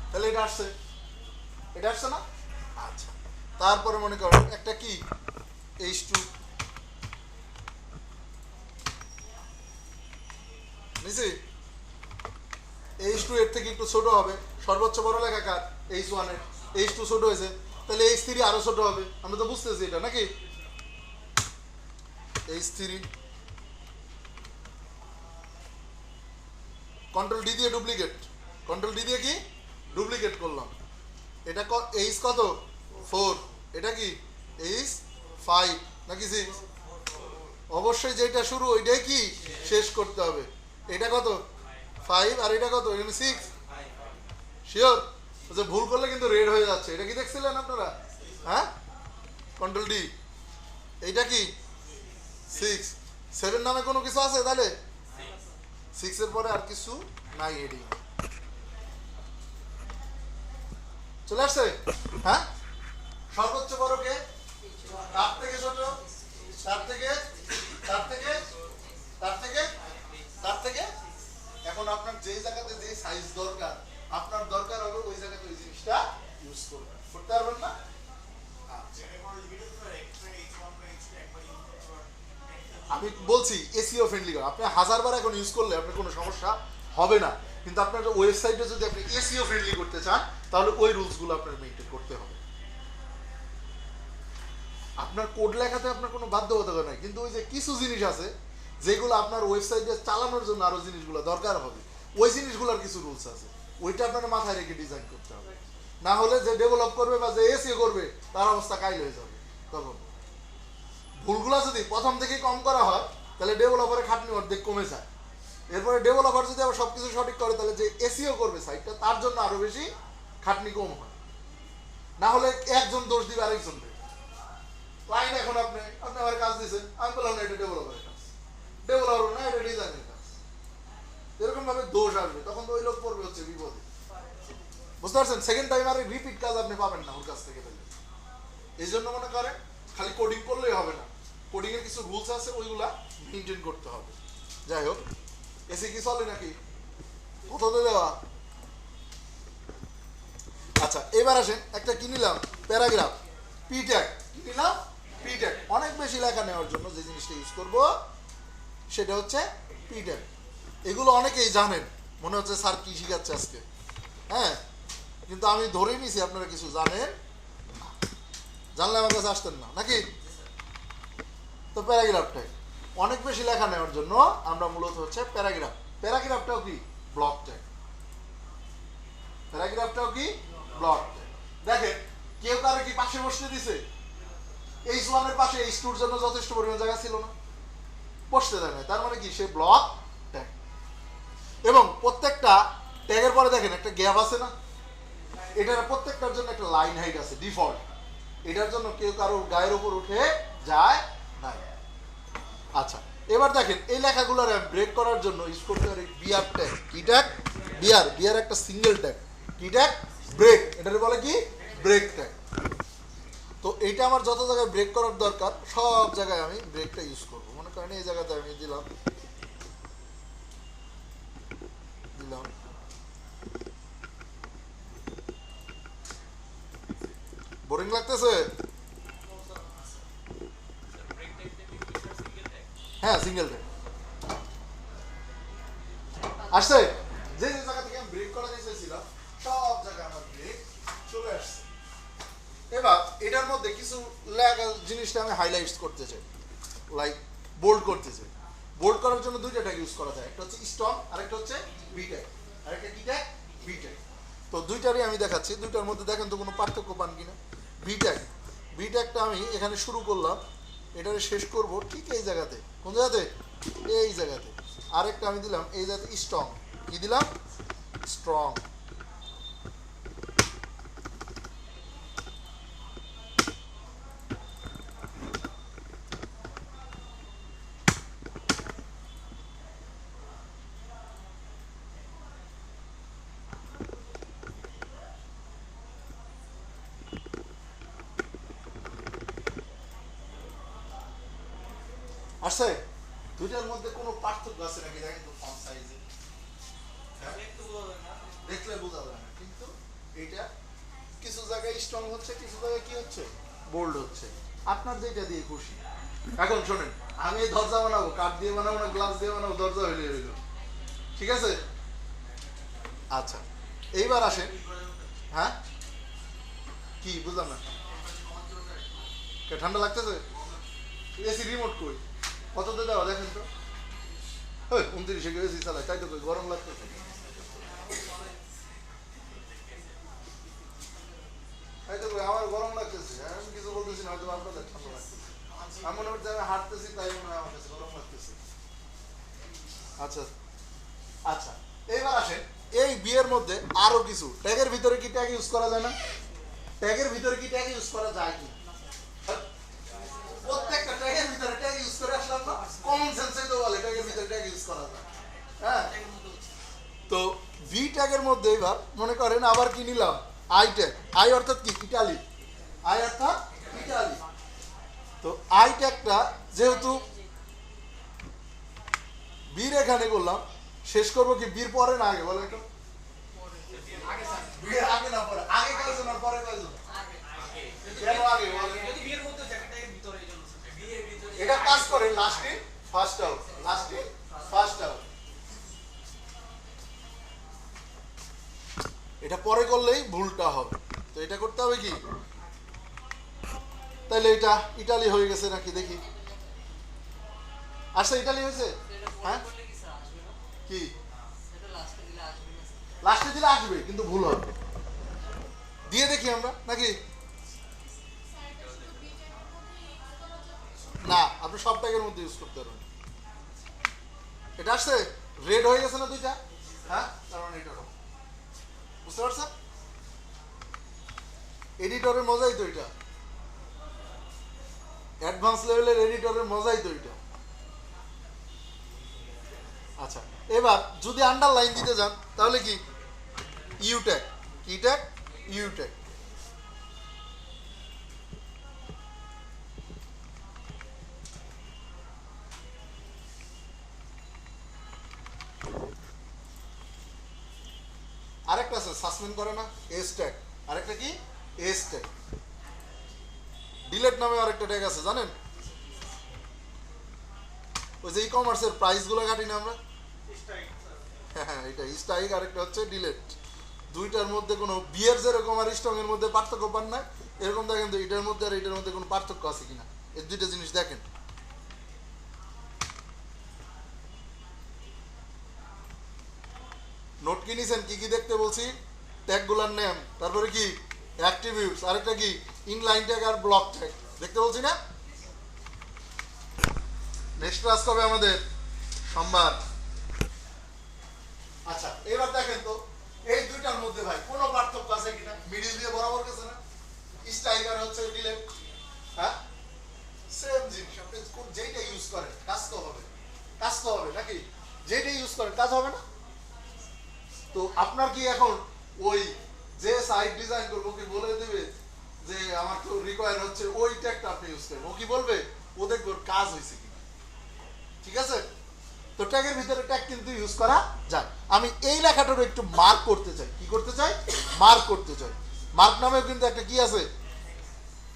[SPEAKER 1] তাহলে এটা আসছে, এটা আসছে না? আচ্ছা, তারপরে মনে করো একটা কি H2 নিছি। H2 এর থেকে একটু ছোট হবে, সর্বোচ্চ বড় লেখা কার? H1 এর। H2 ছোট হয়েছে, তাহলে H3 আরো ছোট হবে, আমরা তো বুঝতেছি এটা নাকি। H3 কন্ট্রোল ডি দিয়ে ডুপ্লিকেট, কন্ট্রোল ডি দিয়ে কি ডুপ্লিকেট করলাম। এটা H কত 4, এটা কি H 5 নাকি 6? অবশ্যই যেটা শুরু ওইটাই কি শেষ করতে হবে। এটা কত 5 আর এটা কত এখানে 6, শিওর? আচ্ছা ভুল করলে কিন্তু রেড হয়ে যাচ্ছে, এটা কি দেখছিলেন আপনারা? হ্যাঁ কন্ট্রোল ডি, এইটা কি 6, 7 নামে কোনো কিছু আছে তাহলে 6 এর পরে আর কিছু নাই, হেডিং চলে আসছে। হ্যাঁ সর্বোচ্চ বড় কে? তার থেকে ছোট, তার থেকে, তার থেকে, তার থেকে, তার থেকে। এখন আপনার যে জায়গাতে যে সাইজ দরকার, আপনার দরকার হবে ওই জায়গাতে ওই জিনিসটা ইউজ করবেন, করতে পারবেন না? আমি বলছি এসইও ফ্রেন্ডলি, আপনি 1000 বার এখন ইউজ করলে আপনার কোনো সমস্যা হবে না, কিন্তু আপনার ওয়েবসাইটে যদি আপনি এসইও ফ্রেন্ডলি করতে চান তাহলে ওই রুলসগুলো আপনার মেইনটেইন করতে হবে। আপনার কোড লেখাতে আপনার কোনো বাধ্যবাধকতা নাই, কিন্তু ওই যে কিছু জিনিস আছে যেগুলো আপনার ওয়েবসাইটে চালানোর জন্য আরো জিনিসগুলো দরকার হবে, ওই জিনিসগুলোর কিছু রুলস আছে, ওইটা আপনার মাথায় রেখে ডিজাইন করতে হবে। না হলে যে ডেভেলপ করবে বা যে এসইও করবে তার অবস্থা কাইল হয়ে যাবে। তখন ভুলগুলো যদি প্রথম থেকে কম করা হয় তাহলে ডেভেলপারের খাটনি অর্ধেক কমে যায়। এরপরে ডেভেলপার যদি আবার সবকিছু সঠিক করে তাহলে যে এসইও করবে সাইটটা তার জন্য আরো বেশি খাটনি কম হয়। না হলে একজন দোষ দিবে আরেকজন দেবে। ক্লায়েন্ট এখন আপনি আমার কাজ দিয়েছেন, আমি বললাম না এটা ডেভেলপারের কাজ, ডেভেলপার না এটা ডিজাইনের কাজ, এরকম ভাবে দোষ আসবে, তখন তো ওই লোক পড়বে হচ্ছে বিপদে। বুঝতে পারছেন? সেকেন্ড টাইম আর রিপিট কাজ আপনি পাবেন না ওর কাছ থেকে পেলে। এই জন্য মনে করেন খালি কোডিং করলেই হবে না, কোডিং এর কিছু রুলস আছে ওইগুলা মেনটেন করতে হবে। যাই হোক, এসে কি চলে নাকি কততে দেওয়া? আচ্ছা এবার আসেন, একটা কি নিলাম প্যারাগ্রাফ, পি ট্যাগ, কি নিলাম পি ট্যাগ। অনেক বেশি লেখা নেওয়ার জন্য যে জিনিসটা ইউজ করব সেটা হচ্ছে পি ট্যাগ। এগুলো অনেকেই জানেন, মনে হচ্ছে স্যার কি শিখাচ্ছে আজকে, হ্যাঁ, কিন্তু আমি ধরেই নিছি আপনারা কিছু জানেন, জানলে আমার কাছে আসতেন না নাকি। তো প্যারাগ্রাফ ট্যাগ অনেক বেশি লেখা নেওয়ার জন্য আমরা মূলত হচ্ছে প্যারাগ্রাফ, প্যারাগ্রাফটাও কি ব্লক ট্যাগ, প্যারাগ্রাফটাও কি ব্লক ট্যাগ। দেখেন কেউ কারো কি পাশে বসতে দিছে? H1 এর পাশে H2 এর জন্য যথেষ্ট পরিমাণ জায়গা ছিল না, বসতে দেয় না, তার মানে কি সে ব্লক ট্যাগ। এবং প্রত্যেকটা ট্যাগের পরে দেখেন একটা গ্যাপ আছে না, এটার প্রত্যেকটার জন্য একটা লাইন হাইট আছে ডিফল্ট, এটার জন্য কেউ কারো গায়ের উপর উঠে যায় না। আচ্ছা এবার দেখেন এই লেখাগুলোর ব্রেক করার জন্য ইউজ করতে পারি বিআর ট্যাগ। কি ট্যাগ? বিআর, বিআর একটা সিঙ্গেল ট্যাগ। কি ট্যাগ? ব্রেক, এটাকে বলে কি ব্রেক ট্যাগ। তো এইটা আমার যত জায়গায় ব্রেক করার দরকার সব জায়গায় আমি ব্রেকটা ইউজ করব। মনে করেন এই জায়গাতে আমি দিলাম বোরিং লাগতেছে? হ্যাঁ সিঙ্গেল ট্যাগ আসছে, যে যে জায়গা থেকে আমি ব্রেক করা চাইছিলাম সব জায়গায় আমার ব্রেক চলে আসছে। এবার এটার মধ্যে কিছু লেখা জিনিসটা আমি হাইলাইটস করতে চাই, লাইক বোল্ড করতে চাই। বোল্ড করার জন্য দুইটা ট্যাগ ইউজ করা যায়, একটা হচ্ছে স্ট্রং আর একটা হচ্ছে বি ট্যাগ, আর একটা কি ট্যাগ? B tag. তো দুইটারই আমি দেখাচ্ছি, দুইটার মধ্যে দেখেন তো কোনো পার্থক্য পান কিনা। বি ট্যাগ, বি ট্যাগটা আমি এখানে শুরু করলাম, এটারে শেষ করব ঠিক এই জায়গাতে। কোন জায়গাতে? এই জায়গাতে। আরেকটা আমি দিলাম এই জায়গাতে স্ট্রং, কি দিলাম? স্ট্রং। আসছে? দুইটার মধ্যে কোনো পার্থক্য আছে নাকি দেখেন তো ফন্ট সাইজে, দেখলে বোঝা যায় না, কিন্তু এটা কিছু জায়গায় স্ট্রং হচ্ছে, কিছু জায়গায় কি হচ্ছে? বোল্ড হচ্ছে। আপনার যেটা দিয়ে খুশি। এখন শোনেন, আমি এই দরজা বানাবো, কাঠ দিয়ে বানাবো না গ্লাস দিয়ে বানাবো, দরজা হইলে হইল, ঠিক আছে? আচ্ছা এইবার আসেন, হ্যাঁ কি বুঝলাম না, ঠান্ডা লাগতেছে? এসি রিমোট কই, কততে দেওয়া দেখেন তো। 29 এসি চালায়, তাই তো কই গরম লাগতেছে। তাই তো কই আমার গরম লাগতেছে, আমি কিছু বলতেছি না, হয়তো আপনাদের ঠান্ডা লাগতেছে। আমি মনে করছি আমি হাঁটতেছি, তাই মনে হয় আমার কাছে গরম লাগতেছে। আচ্ছা আচ্ছা, এইবার আসেন এই বিয়ের মধ্যে আরো কিছু ট্যাগের ভিতরে কি ট্যাগ ইউজ করা যায় না? ট্যাগের ভিতরে কি ট্যাগ ইউজ করা যায় কি? প্রত্যেকটা ট্যাগের ভিতরে ট্যাগ ইউজ করে আসলাম না, কমন সেন্সে তো বলে ট্যাগের ভিতরে ট্যাগ ইউজ করা যায়। হ্যাঁ, তো ভি ট্যাগের মধ্যে এবার মনে করেন আবার কি নিলাম, আই ট্যাগ। আই অর্থাৎ কি? ইটালি। আই অর্থাৎ ইটালি। তো আই ট্যাগটা যেহেতু বীর এখানে করলাম, শেষ করবো কি বীর পরে না আগে বলেন তো? বীর আগে না পরে? আগে কয়জন আর পরে কয়জন? কেন আগে বলেন? এটা কাজ করে last in first out, last in first out. এটা পরে করলেই ভুলটা হবে, তো এটা করতে হবে কি? তাহলে এটা ইটালি হয়ে গেছে নাকি দেখি। আচ্ছা, ইটালি হয়েছে? হ্যাঁ, কি লাস্টে দিলে আসবে কিন্তু ভুল হবে, দিয়ে দেখি আমরা নাকি না। আপনি সব ট্যাগের মধ্যে ইউজ করতে পারবেন। এটা আসছে, রেড হয়ে গেছে না দুইটা? হ্যাঁ, তার মানে এটা বুঝতে পারছেন? এডিটরের মজাই তো এটা, অ্যাডভান্স লেভেলের এডিটরের মজাই তো এটা। আচ্ছা, এবার যদি আন্ডারলাইন দিতে যান তাহলে কি? U tag. কি ট্যাগ? U tag. আরেকটা আছে সাসপেন্ড করে না, এস ট্যাগ। আরেকটা কি? S tag. ডিলেট নামে আরেকটা ট্যাগ আছে জানেন? ওই যে ই কমার্সের প্রাইস গুলো কাটি না আমরা, হ্যাঁ এটা স্ট্রাইক, আরেকটা হচ্ছে ডিলেট। দুইটার মধ্যে কোনো বিয়ের যেরকম আর স্ট্রং এর মধ্যে পার্থক্য পান না, এরকম দেখেন তো এটার মধ্যে আর এটার মধ্যে কোনো পার্থক্য আছে কিনা, এই দুইটা জিনিস দেখেন। নোট কি নিছেন? কি কি দেখতে বলছি? ট্যাগগুলোর নেম, তারপরে কি অ্যাট্রিবিউটস, আরেকটা কি ইনলাইন ট্যাগ আর ব্লক ট্যাগ দেখতে বলছি না? নেক্সট ক্লাস কবে আমাদের? সোমবার। আচ্ছা, এবার দেখেন তো এই দুইটার মধ্যে ভাই কোনো পার্থক্য আছে কিনা? মিডিল দিয়ে বরাবর গেছে না? স্ট্রাইকার হচ্ছে ডিলেট, হ্যাঁ সেম জিনিস। আপনি যেইটা ইউজ করেন কাজ তো হবে, কাজ তো হবে নাকি? যেইটা ইউজ করেন কাজ হবে না? তো আপনার কি এখন ওই যে সাইট ডিজাইন করবো কি বলে দেবে যে আমার তো রিকোয়ার হচ্ছে ওই ট্যাগটা আপনি ইউজ করেন? ও কি বলবে? ও দেখবে ওর কাজ হয়েছে কিনা। ঠিক আছে, তো ট্যাগের ভিতরে ট্যাগ কিন্তু ইউজ করা যায়। আমি এই লেখাটারও একটু মার্ক করতে চাই। কি করতে চাই? মার্ক করতে চাই। মার্ক নামেও কিন্তু একটা কি আছে?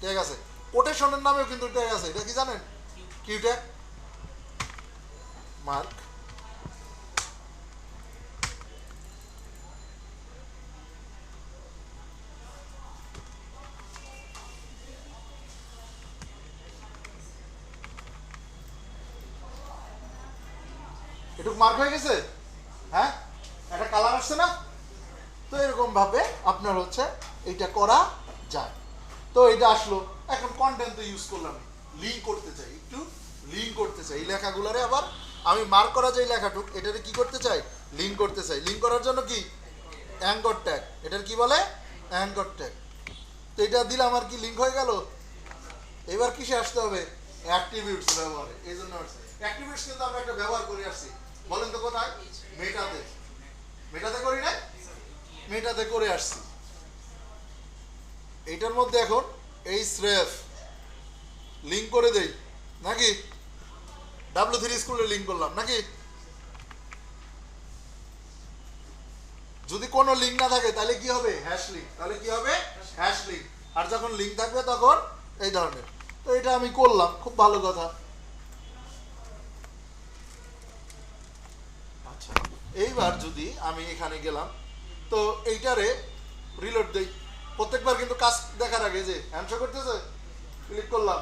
[SPEAKER 1] ট্যাগ আছে। কোটেশনের নামেও কিন্তু ট্যাগ আছে। এটা কি জানেন? কি ট্যাগ? মার্ক। এটুকু মার্ক হয়ে গেছে, হ্যাঁ একটা কালার আসছে না? তো এরকম ভাবে আপনার হচ্ছে এইটা করা যায়। তো এটা আসলো, এখন কন্টেন্ট তো ইউজ করলাম, লিঙ্ক করতে চাই, একটু লিঙ্ক করতে চাই এই লেখাগুলোরে। আবার আমি মার্ক করা যে লেখাটুক এটারে কি করতে চাই? লিঙ্ক করতে চাই। লিঙ্ক করার জন্য কি? Anchor tag. এটার কি বলে? Anchor tag. তো এটা দিলাম আর কি লিঙ্ক হয়ে গেল। এবার কিসে আসতে হবে? অ্যাট্রিবিউটস ব্যবহারে। এই জন্য অ্যাট্রিবিউটস কিন্তু আমরা একটা ব্যবহার করে আসছি, বলেন তো কোথায়? মেটাতে। মেটাতে করি না? মেটাতে করে আসছি। এইটার মধ্যে এখন এই স্রেফ লিঙ্ক করে দেই নাকি? W3 স্কুলে লিঙ্ক করলাম নাকি? যদি কোনো লিঙ্ক না থাকে তাহলে কি হবে? Hash link. তাহলে কি হবে? Hash link. আর যখন লিঙ্ক থাকবে তখন এই ধরনের। তো এটা আমি করলাম, খুব ভালো কথা। আচ্ছা, এইবার যদি আমি এখানে গেলাম, তো এইটারে রিলোড দেই, প্রত্যেকবার কিন্তু কাজ দেখার আগে যে হ্যান্ডশো করতেছে, ক্লিক করলাম,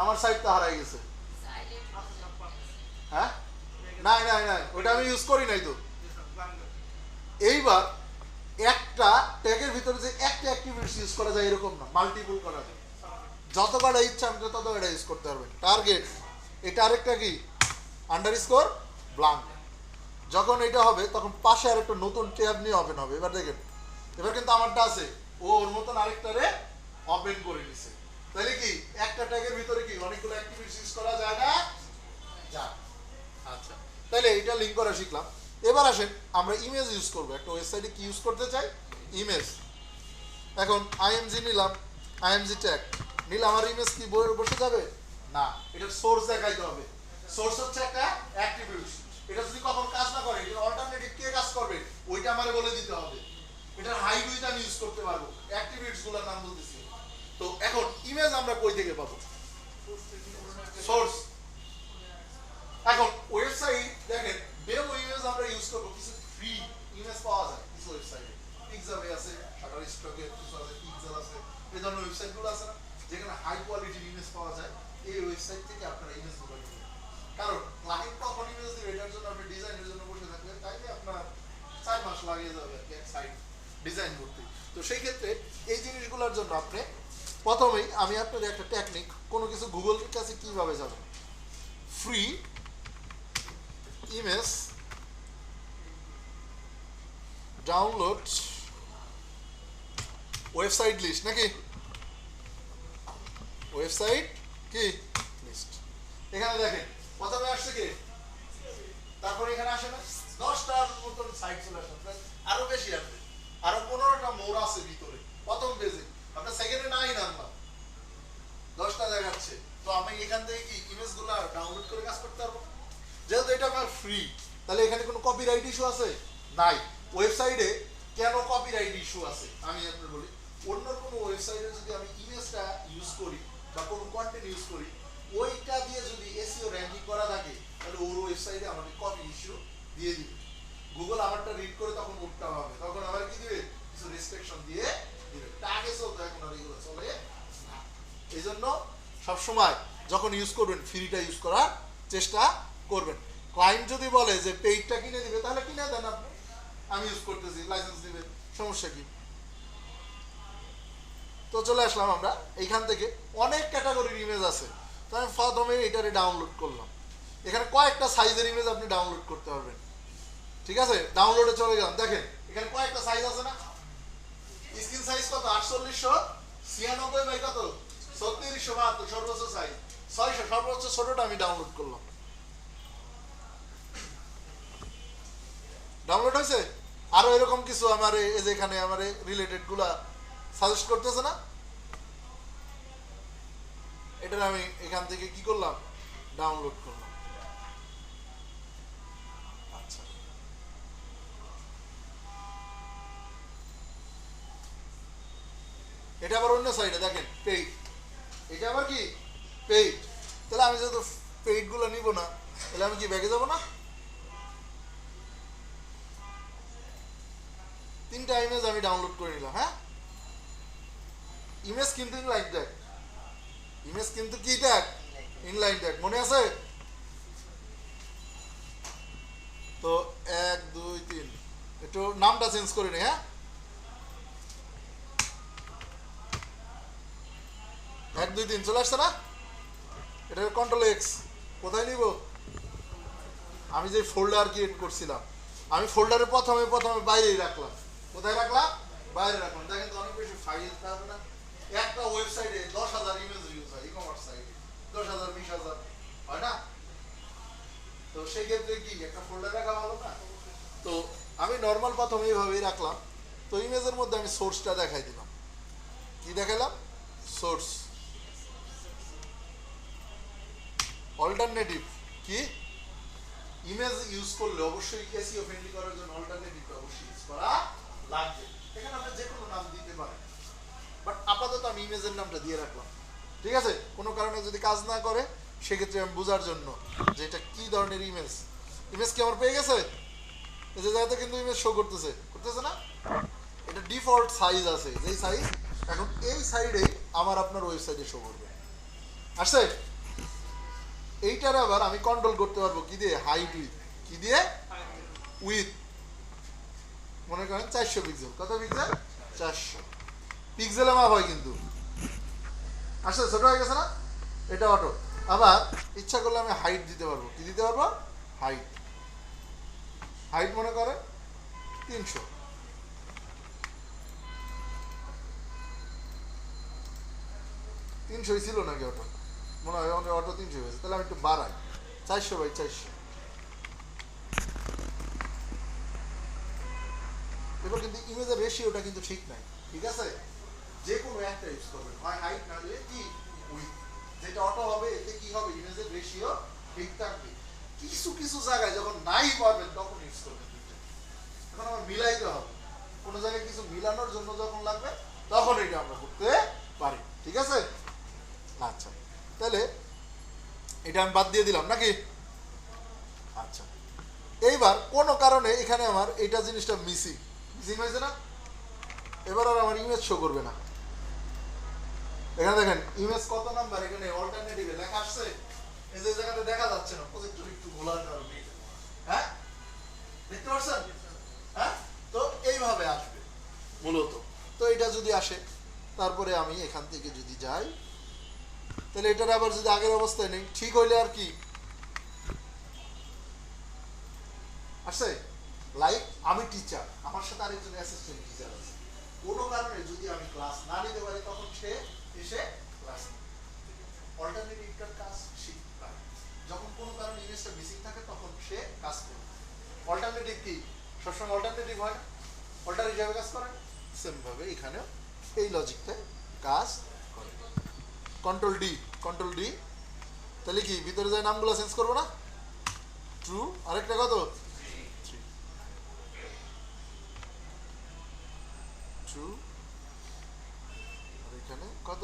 [SPEAKER 1] আমার সাইটটা হারাই গেছে। হ্যাঁ, নাই নাই নাই, ওটা আমি ইউজ করি নাই তো। এইবার একটা ট্যাগের ভিতরে যে একটা অ্যাক্টিভিটিস ইউজ করা যায় এরকম না, মাল্টিপল করা যায়। যত কটা ইচ্ছা আপনি তত কটা ইউজ করতে পারবেন। টার্গেট, এটা আরেকটা কি আন্ডারস্কোর ব্লাঙ্ক। যখন এটা হবে তখন পাশে আরেকটা নতুন ট্যাব নিয়ে ওপেন হবে। এবার দেখেন, এবার কিন্তু আমারটা আছে, ও ওর মতন আরেকটারে ওপেন করে নিছে। তাহলে কি একটা ট্যাগের ভিতরে কি অনেকগুলো অ্যাক্টিভিটিস ইউজ করা যায় না? যায়। আচ্ছা, তাহলে এটা লিঙ্ক করা শিখলাম। এবার আসেন আমরা ইমেজ ইউজ করবো। একটা ওয়েবসাইটে কি ইউজ করতে চাই? ইমেজ। এখন আইএমজি নিলাম, আইএমজি ট্যাগ নিলে আমার ইমেজ কি বসে যাবে? না, এটার সোর্স দেখাইতে হবে। সোর্স হচ্ছে একটা অ্যাট্রিবিউট। এটা যদি কখন কাজ না করে, এটা অল্টারনেটিভ কে কাজ করবে ওইটা আমারে বলে দিতে হবে। এটার হাইড উইথ আমি ইউজ করতে পারবো, অ্যাক্টিভিটিস গুলোর নাম বলতেছি। তো এখন ইমেজ আমরা কই থেকে পাবো? সোর্স। এখন ওয়েবসাইট দেখেন, ডেমো ইমেজ আমরা ইউজ করব, কিছু ফ্রি ইমেজ পাওয়া যায় কিছু ওয়েবসাইটে। পিক্সাবে আছে, শাটারস্টকে কিছু আছে, পিক্সেল আছে, এই ধরনের ওয়েবসাইটগুলো আছে না, যেখানে হাই কোয়ালিটির ইমেজ পাওয়া যায়। এই ওয়েবসাইট থেকে আপনারা ইমেজগুলো নিবেন। কারণ ক্লায়েন্ট কখন ইমেজ দিবে এটার জন্য আপনি ডিজাইনের জন্য বসে থাকলে তাইলে আপনার 4 মাস লাগিয়ে যাবে এক সাইট ডিজাইন করতে। তো সেই ক্ষেত্রে এই জিনিসগুলোর জন্য আপনি প্রথমেই আমি আপনাদের একটা টেকনিক, কোনো কিছু গুগলের কাছে কিভাবে যাবেন, free image download website list, নাকি ওয়েবসাইট কি লিস্ট। এখানে দেখেন প্রথমে আসছে কি, তারপর এখানে আসে না 10টার মতন সাইট চলে আসবে, আরো বেশি আসবে, আরো 15টা মোড় আছে ভিতরে প্রথম পেজে। আপনার সেকেন্ডে নাই নাম্বার 10টা দেখাচ্ছে। তো আমি এখান থেকে কি ইমেজগুলো ডাউনলোড করে কাজ করতে পারবো। যেহেতু এটা আমার ফ্রি, তাহলে এখানে কোনো কপিরাইট ইস্যু আছে? নাই। ওয়েবসাইটে কেন কপিরাইট ইস্যু আছে আমি আপনার বলি। অন্য কোনো ওয়েবসাইটে যদি আমি ইমেজটা ইউজ করি বা কোনো কন্টেন্ট ইউজ করি, ওইটা দিয়ে যদি এসইও র্যাঙ্কিং করা থাকে, তাহলে ওর ওয়েবসাইটে আমাদের কপি ইস্যু দিয়ে দিবে। গুগল আমারটা রিড করে তখন উঠতে হবে, তখন আবার কি দিবে, কিছু রেস্ট্রিকশন দিয়ে দিবে। আগে চলতো, এখন আর এগুলো চলে না। এই জন্য সবসময় যখন ইউজ করবেন ফ্রিটা ইউজ করার চেষ্টা করবেন। ক্লায়েন্ট যদি বলে যে পেইডটা কিনে দিবে, তাহলে কিনে দেন আপনি, আমি ইউজ করতেছি, লাইসেন্স দিবে, সমস্যা কি। তো চলে আসলাম আমরা এইখান থেকে, অনেক ক্যাটাগরির ইমেজ আছে। তো আমি প্রথমে এটারে ডাউনলোড করলাম। এখানে কয়েকটা সাইজের ইমেজ আপনি ডাউনলোড করতে পারবেন। ঠিক আছে, ডাউনলোডে চলে গেলাম। দেখেন এখানে কয়েকটা সাইজ আছে না, স্ক্রিন সাইজ কত 4896 বাই কত 3672, সর্বোচ্চ সাইজ 600, সর্বোচ্চ ছোটটা আমি ডাউনলোড করলাম। ডাউনলোড হয়েছে। আরো এরকম কিছু আমার এই যে এখানে আমার রিলেটেড গুলা সাজেস্ট করতেছে না, এটা আমি এখান থেকে কি করলাম, ডাউনলোড করলাম। আচ্ছা, এটা আবার অন্য সাইডে দেখেন পেইড, এটা আবার কি পেইড। তাহলে আমি যেহেতু পেইড গুলো নিব না, তাহলে আমি কি ব্যাগে যাবো না? 3টা ইমেজ আমি ডাউনলোড করে নিলাম। হ্যাঁ, ইমেজ কিন্তু ইনলাইন ট্যাগ, ইমেজ কিন্তু কি ট্যাগ, ইনলাইন ট্যাগ, মনে আছে? তো 1 2 3 একটু নামটা চেঞ্জ করে নি। হ্যাঁ, 1 2 3 চলে আসছে না? এটা কন্ট্রোল এক্স, কোথায় নিব? আমি যে ফোল্ডার ক্রিয়েট করছিলাম, আমি ফোল্ডারে প্রথমে বাইরেই রাখলাম। কোথায় রাখলাম? বাইরে রাখলাম। দেখেন তো অনেক বেশি ফাইল থাকবে না। একটা ওয়েবসাইটে 10,000 ইমেজ ইউজ হয়, ই-কমার্স সাইটে 10,000 20,000 হয় না? তো সেই ক্ষেত্রে কি একটা ফোল্ডার রাখা ভালো না? তো আমি নর্মাল প্রথমে এইভাবেই রাখলাম। তো ইমেজের মধ্যে আমি সোর্সটা দেখাই দিলাম। কি দেখাইলাম? সোর্স। অল্টারনেটিভ কি, ইমেজ ইউজ করলে অবশ্যই এসইও ফ্রেন্ডলি করার জন্য অল্টারনেটিভটা অবশ্যই ইউজ করা লাগবে। এখানে আপনি যে কোনো নাম দিতে পারেন, বাট আপাতত আমি ইমেজের নামটা দিয়ে রাখলাম। ঠিক আছে, কোনো কারণে যদি কাজ না করে সেক্ষেত্রে আমি বোঝার জন্য যে এটা কি ধরনের ইমেজ। ইমেজ কি আমার পেয়ে গেছে? এই যে জায়গাতে কিন্তু ইমেজ শো করতেছে না? এটা ডিফল্ট সাইজ আছে, যেই সাইজ এখন এই সাইডেই আমার আপনার ওয়েবসাইটে শো করবে। আসছে? এইটার আবার আমি কন্ট্রোল করতে পারবো কি দিয়ে? Height with. কি দিয়ে? উইথ। মনে করেন 400 পিক্সেল। কত পিক্সেল? 400 পিক্সেলে মাপ হয় কিন্তু। আসলে ছোট হয়ে গেছে না? এটা অটো। আবার ইচ্ছা করলে আমি হাইট দিতে পারবো। কি দিতে পারবো? হাইট। হাইট মনে করেন 300। তিনশোই ছিল নাকি অটো? মনে হয় অটো 300 হয়েছে। তাহলে আমি একটু বাড়াই, 400 বাই 400। এবার কিন্তু ইমেজের রেশিওটা কিন্তু ঠিক নাই, ঠিক আছে? যে কোনো একটা ইউজ করবেন, হয় হাইট না হলে কি উইথ। যেটা অটো হবে এতে কি হবে? ইমেজের রেশিও ঠিক থাকবে। কিছু কিছু জায়গায় যখন নাই পারবেন তখন ইউজ করবেন। এখন আমার মিলাইতে হবে, কোনো জায়গায় কিছু মিলানোর জন্য যখন লাগবে তখন এটা আমরা করতে পারি, ঠিক আছে? আচ্ছা, তাহলে এটা আমি বাদ দিয়ে দিলাম নাকি? আচ্ছা, এইবার কোনো কারণে এখানে আমার এইটা জিনিসটা মিসিং হয়েছে না? এবার আর আমার ইমেজ শো করবে না। এখানে দেখেন ইমেজ কত নাম্বার, এখানে অল্টারনেটিভে লেখা আসছে। এই যে জায়গাটা দেখা যাচ্ছে না, প্রজেক্টর একটু ঘোলার কারণে। হ্যাঁ, দেখতে পাচ্ছেন? হ্যাঁ, তো এইভাবে আসবে মূলত। তো এটা যদি আসে, তারপরে আমি এখান থেকে যদি যাই, তাহলে এটার আবার যদি আগের অবস্থায় নেই, ঠিক হইলে আর কি আসছে। লাইক আমি টিচার, আমার সাথে আরেকজন অ্যাসিস্ট্যান্ট টিচার আছে। কোনো কারণে যদি আমি ক্লাস না নিতে পারি তখন সে এসে ক্লাস নেবে। অল্টারনেটিভটার কাজ শিখতে পারে। যখন কোনো কারণে ইমেজটা মিসিং থাকে তখন সে কাজ করবে। অল্টারনেটিভ কি সবসময় অল্টারনেটিভ হয় না? অল্টার হিসাবে কাজ করে। সেমভাবে এখানেও এই লজিকটা কাজ করে। Control D. তাহলে কি ভিতরে যায় নামগুলো চেঞ্জ করবো না? ট্রু। আরেকটা কত? ট্রু। আর এখানে কত?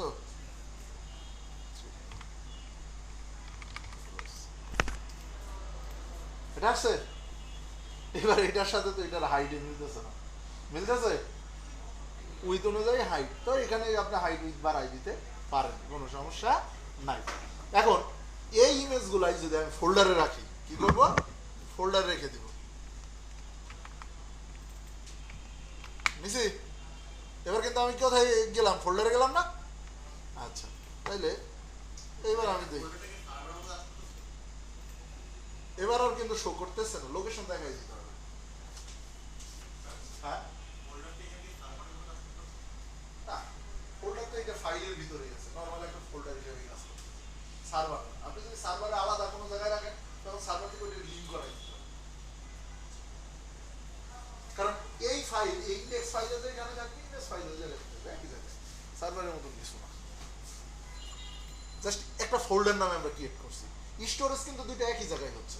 [SPEAKER 1] এটা আসছে। এবার এটার সাথে তো এটার হাইটে মিলতেছে না। মিলতেছে? উইথ অনুযায়ী হাইট। তো এখানে আপনি হাইট উইথ বাড়াই দিতে পারেন, কোনো সমস্যা নাই। এখন এই ইমেজগুলাই যদি আমি ফোল্ডারে রাখি, কি করব? ফোল্ডারে রেখে দিব। নিছি? এবার কিন্তু আমি কোথায় গেলাম? ফোল্ডারে গেলাম না? আচ্ছা, তাইলে এইবার আমি দেখি, এবার আর কিন্তু শো করতেছে না, লোকেশন দেখাই দিতে হবে। হ্যাঁ, ফোল্ডার তো এটা ফাইলের ভিতরে আছে, নরমাল একটা ফোল্ডার হিসেবে কাজ করে। সার্ভার, আপনি যদি সার্ভারে আলাদা কোনো জায়গায় রাখেন তখন সার্ভার থেকে ওটা লিঙ্ক করাই দিতে হবে। কারণ এই ফাইল, এই ইন্ডেক্স ফাইলে যেখানে থাকবে, ইন্ডেক্স ফাইলে যে একই জায়গায়, সার্ভারের মতন কিছু না। জাস্ট একটা ফোল্ডার নামে আমরা ক্রিয়েট করছি। স্টোরেজ কিন্তু দুইটা একই জায়গায় হচ্ছে,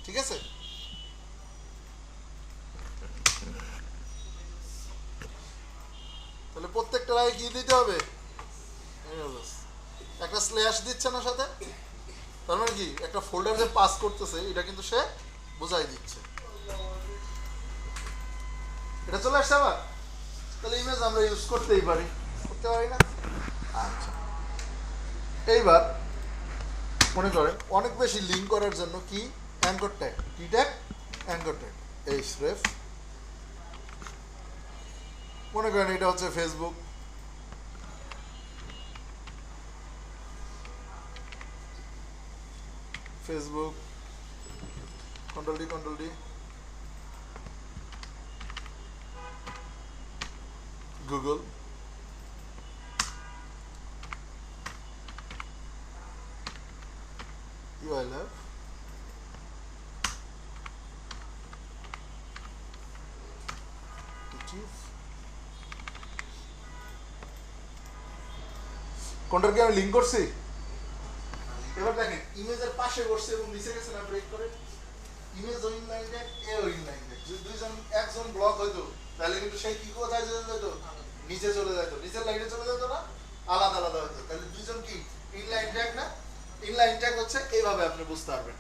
[SPEAKER 1] ঠিক আছে? তাহলে প্রত্যেকটা আগে কি দিতে হবে? একটা স্ল্যাশ দিচ্ছে না সাথে, তার মানে কি একটা ফোল্ডার যে পাস করতেছে এটা কিন্তু সে বোঝাই দিচ্ছে। এটা চলে আসছে আবার। তাহলে ইমেজ আমরা ইউজ করতেই পারি, করতে পারি না? আচ্ছা, এইবার মনে করেন অনেক বেশি লিঙ্ক করার জন্য কি অ্যাঙ্কর ট্যাগ, কি ট্যাগ? Anchor tag. এই স্রেফ মনে করেন এটা হচ্ছে Facebook, control D, Google, URL, কোনটার কি আমি লিঙ্ক করছি? এবার দেখেন ইমেজের পাশে বসছে এবং নিচে গেছে না ব্রেক করে। ইমেজ ও ইনলাইন ট্যাগ, এ ও ইনলাইন ট্যাগ। যদি একজন ব্লক হইতো তাহলে কিন্তু সেই কি কোথায় চলে যেত? নিচে চলে যেত, নিচের লাইনে চলে যেত না, আলাদা আলাদা হতো। তাহলে দুইজন কি ইনলাইন ট্যাগ না? ইনলাইন ট্যাগ হচ্ছে এইভাবে আপনি বুঝতে পারবেন।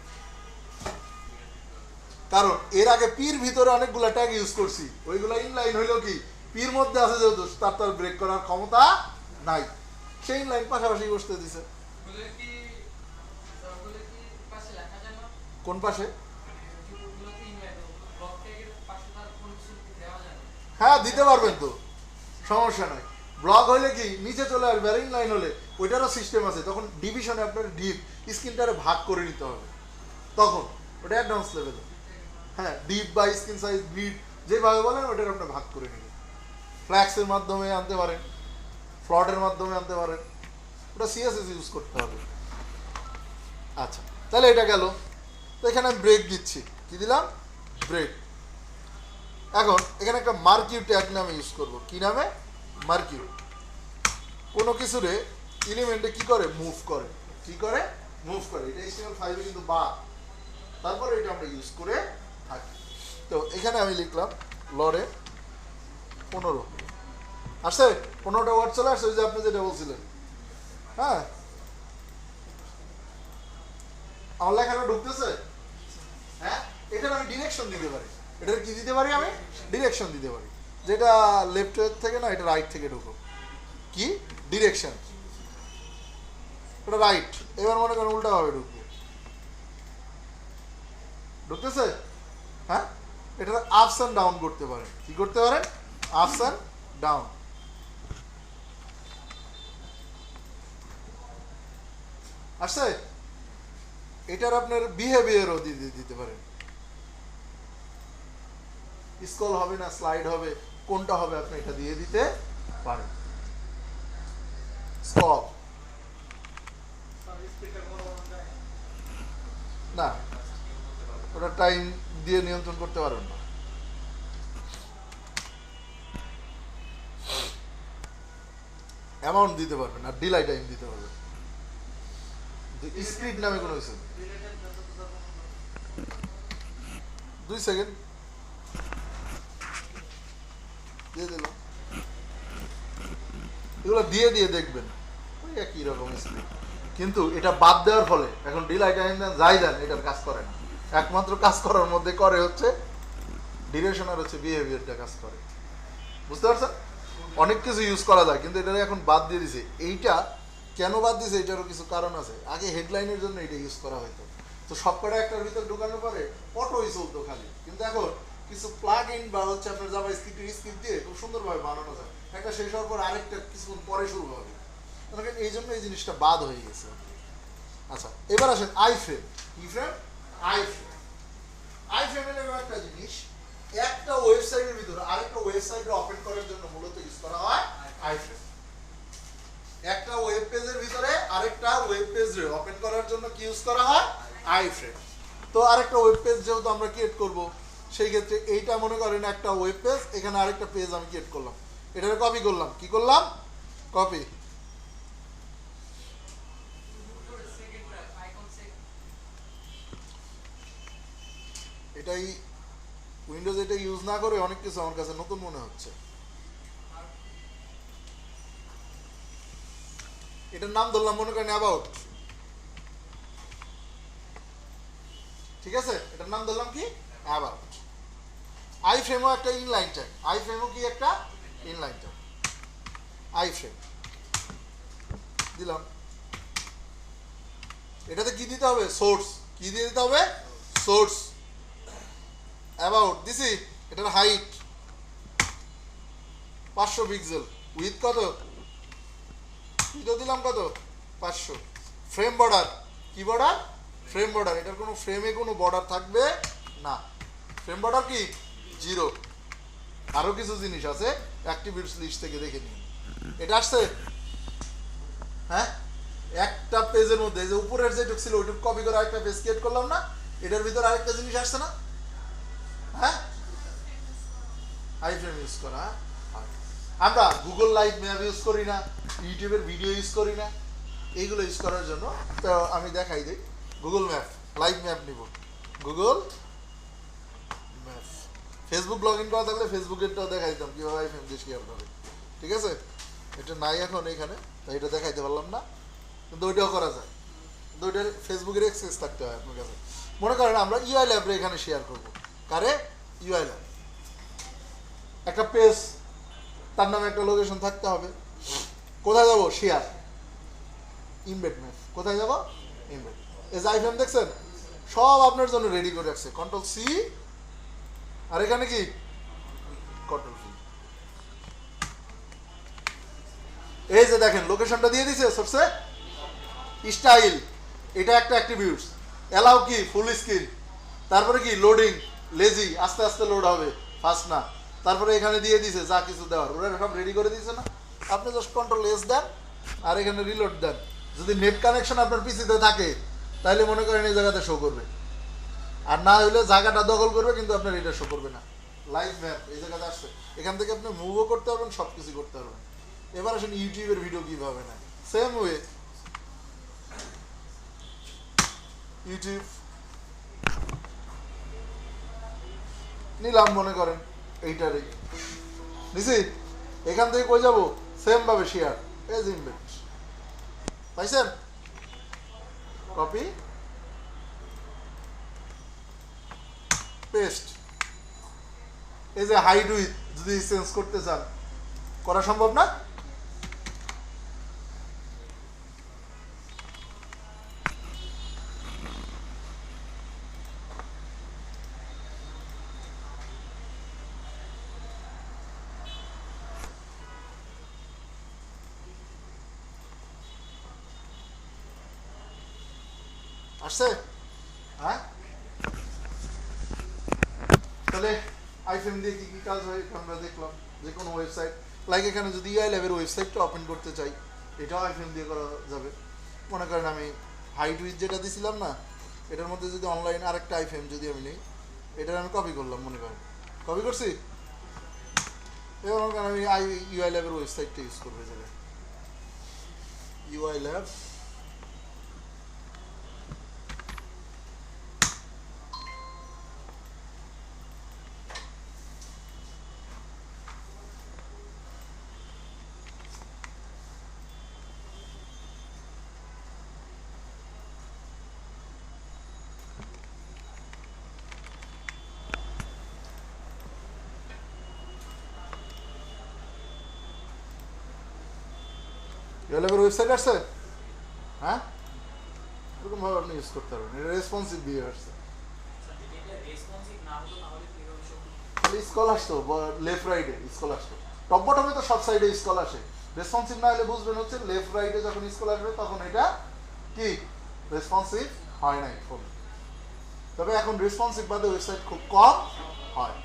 [SPEAKER 1] কারণ এর আগে পির ভিতরে অনেকগুলা ট্যাগ ইউজ করছি, ওইগুলা ইনলাইন হইলো কি পির মধ্যে আছে যেহেতু তার ব্রেক করার ক্ষমতা নাই, সেই লাইন পাশাপাশি বসতে দিছে। কোন পাশে? হ্যাঁ দিতে পারবেন তো, সমস্যা নাই। ব্লক হইলে কি নিচে চলে আসবে, আর ইনলাইন হলে ওইটারও সিস্টেম আছে, তখন ডিভিশনে আপনার ডিপ স্ক্রিনটারে ভাগ করে নিতে হবে, তখন ওটা অ্যাডভান্স লেভেলে। হ্যাঁ ডিপ বা স্ক্রিন সাইজ ব্লিড যেভাবে বলেন ওটার আপনি ভাগ করে নেবেন। ফ্ল্যাক্সের মাধ্যমে আনতে পারেন, ফ্লটের মাধ্যমে আনতে পারেন, ওটা সিএসএস ইউজ করতে হবে। আচ্ছা তাহলে এটা গেল। তো এখানে আমি ব্রেক দিচ্ছি, কি দিলাম? ব্রেক। এখন এখানে একটা মার্কিউ ট্যাগ নামে ইউজ করব। কি নামে? মার্কিউ। কোনো কিছুরে এলিমেন্টে কি করে? মুভ করে। কি করে? মুভ করে। এটা HTML5 এ কিন্তু বা, তারপরে এটা আমরা ইউজ করে থাকি। তো এখানে আমি লিখলাম লরে 15 আসছে, 15টা ওয়ার্ড চলে আসছে, ওই যে আপনি যেটা বলছিলেন। হ্যাঁ আমার লেখাটা ঢুকতেছে? হ্যাঁ এখানে আমি ডিরেকশন দিতে পারি। এটার কি দিতে পারি? আমি ডিরেকশন দিতে পারি, যেটা লেফট থেকে না, এটা রাইট থেকে ঢুকো। কি ডিরেকশন? এটা রাইট। এবার মনে করেন উল্টা ভাবে ঢুকবে, ঢুকতেছে? হ্যাঁ এটা আপস অ্যান্ড ডাউন করতে পারেন। কি করতে পারেন? Ups and down. আসছে? এটার আপনার বিহেভিয়ারও দিতে পারেন, স্ক্রল হবে না স্লাইড হবে, কোনটা হবে আপনি এটা দিয়ে দিতে পারেন। স্ক্রল না, ওটা টাইম দিয়ে নিয়ন্ত্রণ করতে পারবেন না। অ্যামাউন্ট দিতে পারবেন আর ডিলাই টাইম দিতে পারবেন। স্ক্রিপ্ট নামে কোনো কিছু 2 সেকেন্ড দিয়ে দিলাম। এগুলো দিয়ে দিয়ে দেখবেন ওই একই রকম স্ক্রিপ্ট, কিন্তু এটা বাদ দেওয়ার ফলে এখন ডিলাই টাইম যাই দেন এটার কাজ করে না। একমাত্র কাজ করার মধ্যে করে হচ্ছে ডিউরেশন আর হচ্ছে বিহেভিয়ারটা কাজ করে। বুঝতে পারছেন? অনেক কিছু ইউজ করা যায়, কিন্তু এটা এখন বাদ দিয়ে দিছে। এইটা কেন বাদ দিয়েছে এটারও কিছু কারণ আছে। আগে হেডলাইনের জন্য এটা ইউজ করা হতো, তো সবকটা একটার ভিতর ঢোকানোর পরে অটোই চলতো খালি। কিন্তু এখন কিছু প্লাগ ইন বা হচ্ছে আপনার জাভা স্ক্রিপ্ট দিয়ে খুব সুন্দরভাবে বানানো যায়। একটা শেষ হওয়ার পর আরেকটা কিছুক্ষণ পরে শুরু হবে, এই জন্য এই জিনিসটা বাদ হয়ে গেছে। আচ্ছা এবার আসেন আই ফ্রেম। কি ফ্রেম? I frame. আই ফ্রেমের একটা জিনিস, একটা ওয়েবসাইটের ভিতরে আরেকটা ওয়েবসাইট ওপেন করার জন্য মূলত ইউজ করা হয় আই ফ্রেম। একটা ওয়েব পেজের ভিতরে আরেকটা ওয়েব পেজ ওপেন করার জন্য কি ইউজ করা হয়? I frame. তো আরেকটা ওয়েব পেজ যেহেতু আমরা ক্রিয়েট করব, সেই ক্ষেত্রে এইটা মনে করেন একটা ওয়েব পেজ, এখানে আরেকটা পেজ আমি ক্রিয়েট করলাম, এটাকে কপি করলাম। কি করলাম? কপি। এটাই উইন্ডোজ এটা ইউজ না করে অনেক কিছু আমার কাছে নতুন মনে হচ্ছে। এটার নাম ধরলাম মনে করেন অ্যাবাউট। ঠিক আছে, এটার নাম ধরলাম কি? অ্যাবাউট। আই ফ্রেমও একটা ইনলাইন ট্যাগ। আই ফ্রেমও কি একটা ইনলাইন ট্যাগ। আই ফ্রেম দিলাম। এটাতে কি দিতে হবে? সোর্স। কি দিয়ে দিতে হবে? সোর্স। অ্যাবাউট দিছি, এটার হাইট 500 পিক্সেল, উইথ কত? দিলাম কত? 500। Frame border. কি বর্ডার? Frame border. এটার কোনো ফ্রেমে কোনো বর্ডার থাকবে না। ফ্রেম বর্ডার কি? 0। আরো কিছু জিনিস আছে, অ্যাক্টিভিটিস লিস্ট থেকে দেখে নিন। এটা আসছে? হ্যাঁ একটা পেজের মধ্যে যে উপরের যেটুক ছিল ওইটুকু কপি করে আরেকটা পেজ ক্রিয়েট করলাম না, এটার ভিতরে আরেকটা জিনিস আসছে না? হ্যাঁ আই ফ্রেম ইউজ করা। আমরা গুগল লাইভ ম্যাপ ইউজ করি না, ইউটিউবের ভিডিও ইউজ করি না, এইগুলো ইউজ করার জন্য। তো আমি দেখাই দিই গুগল ম্যাপ, লাইভ ম্যাপ নিব Google map. Facebook log in করা থাকলে ফেসবুকেরটাও দেখাই দিতাম কীভাবে আই ফ্রেম দিয়ে শেয়ার করে। ঠিক আছে, এটা নাই এখন এখানে, তাই এটা দেখাইতে পারলাম না, কিন্তু ওইটাও করা যায়। কিন্তু ওইটার ফেসবুকের অ্যাক্সেস থাকতে হয় আপনার কাছে। মনে করেন আমরা ইউআই ল্যাবরে এখানে শেয়ার করবো। কারে? UI lab. একটা পেজ তার নামে একটা লোকেশন থাকতে হবে। কোথায় যাব? Share embed map. কোথায় যাব? ইমবেড। এই যে আইফ্রেম দেখছেন সব আপনার জন্য রেডি করে রাখছে, কন্ট্রোল সি আর এখানে কি কন্ট্রোল ভি। এই যে দেখেন লোকেশনটা দিয়ে দিছে সোর্সে, স্টাইল এটা একটা অ্যাট্রিবিউটস, অ্যালাউ কি ফুল স্ক্রিন, তারপরে কি লোডিং লেজি আস্তে আস্তে লোড হবে ফাস্ট না, তারপরে এখানে দিয়ে দিছে যা কিছু দেওয়ার ওরা সব রেডি করে দিয়েছে না। আপনি জাস্ট কন্ট্রোল এস দেন আর এখানে রিলোড দেন। যদি নেট কানেকশন আপনার পিসিতে থাকে তাহলে মনে করেন এই জায়গাতে শো করবে, আর না হলে জায়গাটা দখল করবে কিন্তু আপনার এটা শো করবে না। লাইভ ম্যাপ এই জায়গাতে আসছে, এখান থেকে আপনি মুভও করতে পারবেন, সব কিছু করতে পারবেন। এবার আসেন ইউটিউবের ভিডিও কীভাবে নেয়, সেম ওয়ে ইউটিউব নিলাম মনে করেন এইটারই নিছি, এখান থেকে কই যাবো সেম ভাবে শেয়ার এজ ইমবেড পাইছেন, কপি পেস্ট। এই যে হাইড উইথ যদি চেঞ্জ করতে চান করা সম্ভব না? আসছে? হ্যাঁ, তাহলে আইফ্রেম দিয়ে কি কি কাজ হয় আমরা দেখলাম। যে কোনো ওয়েবসাইট লাইক এখানে যদি ইউআই ল্যাবের ওয়েবসাইটটা ওপেন করতে চাই এটাও আইফ্রেম দিয়ে করা যাবে। মনে করেন আমি হাইড উইথ যেটা দিছিলাম না এটার মধ্যে যদি অনলাইন আরেকটা আইফ্রেম যদি আমি নিই, এটার আমি কপি করলাম, মনে করেন কপি করছি, এবার মনে করেন আমি ইউআই ল্যাবের ওয়েবসাইটটা ইউজ করবো। যাবে ইউআই ল্যাব ইউআইল্যাবের ওয়েবসাইট আসছে। হ্যাঁ, এরকমভাবে আপনি ইউজ করতে পারবেন। এটা রেসপন্সিভ দিয়ে আসছে, স্কল আসতো লেফট রাইটে স্কল আসতো, টপ বটমে তো সব সাইডে স্কল আসে। রেসপন্সিভ না হলে বুঝবেন হচ্ছে লেফট রাইটে যখন স্কল আসবে তখন এটা কি রেসপন্সিভ হয় নাই ফোন। তবে এখন রেসপন্সিভ বাদে ওয়েবসাইট খুব কম হয়।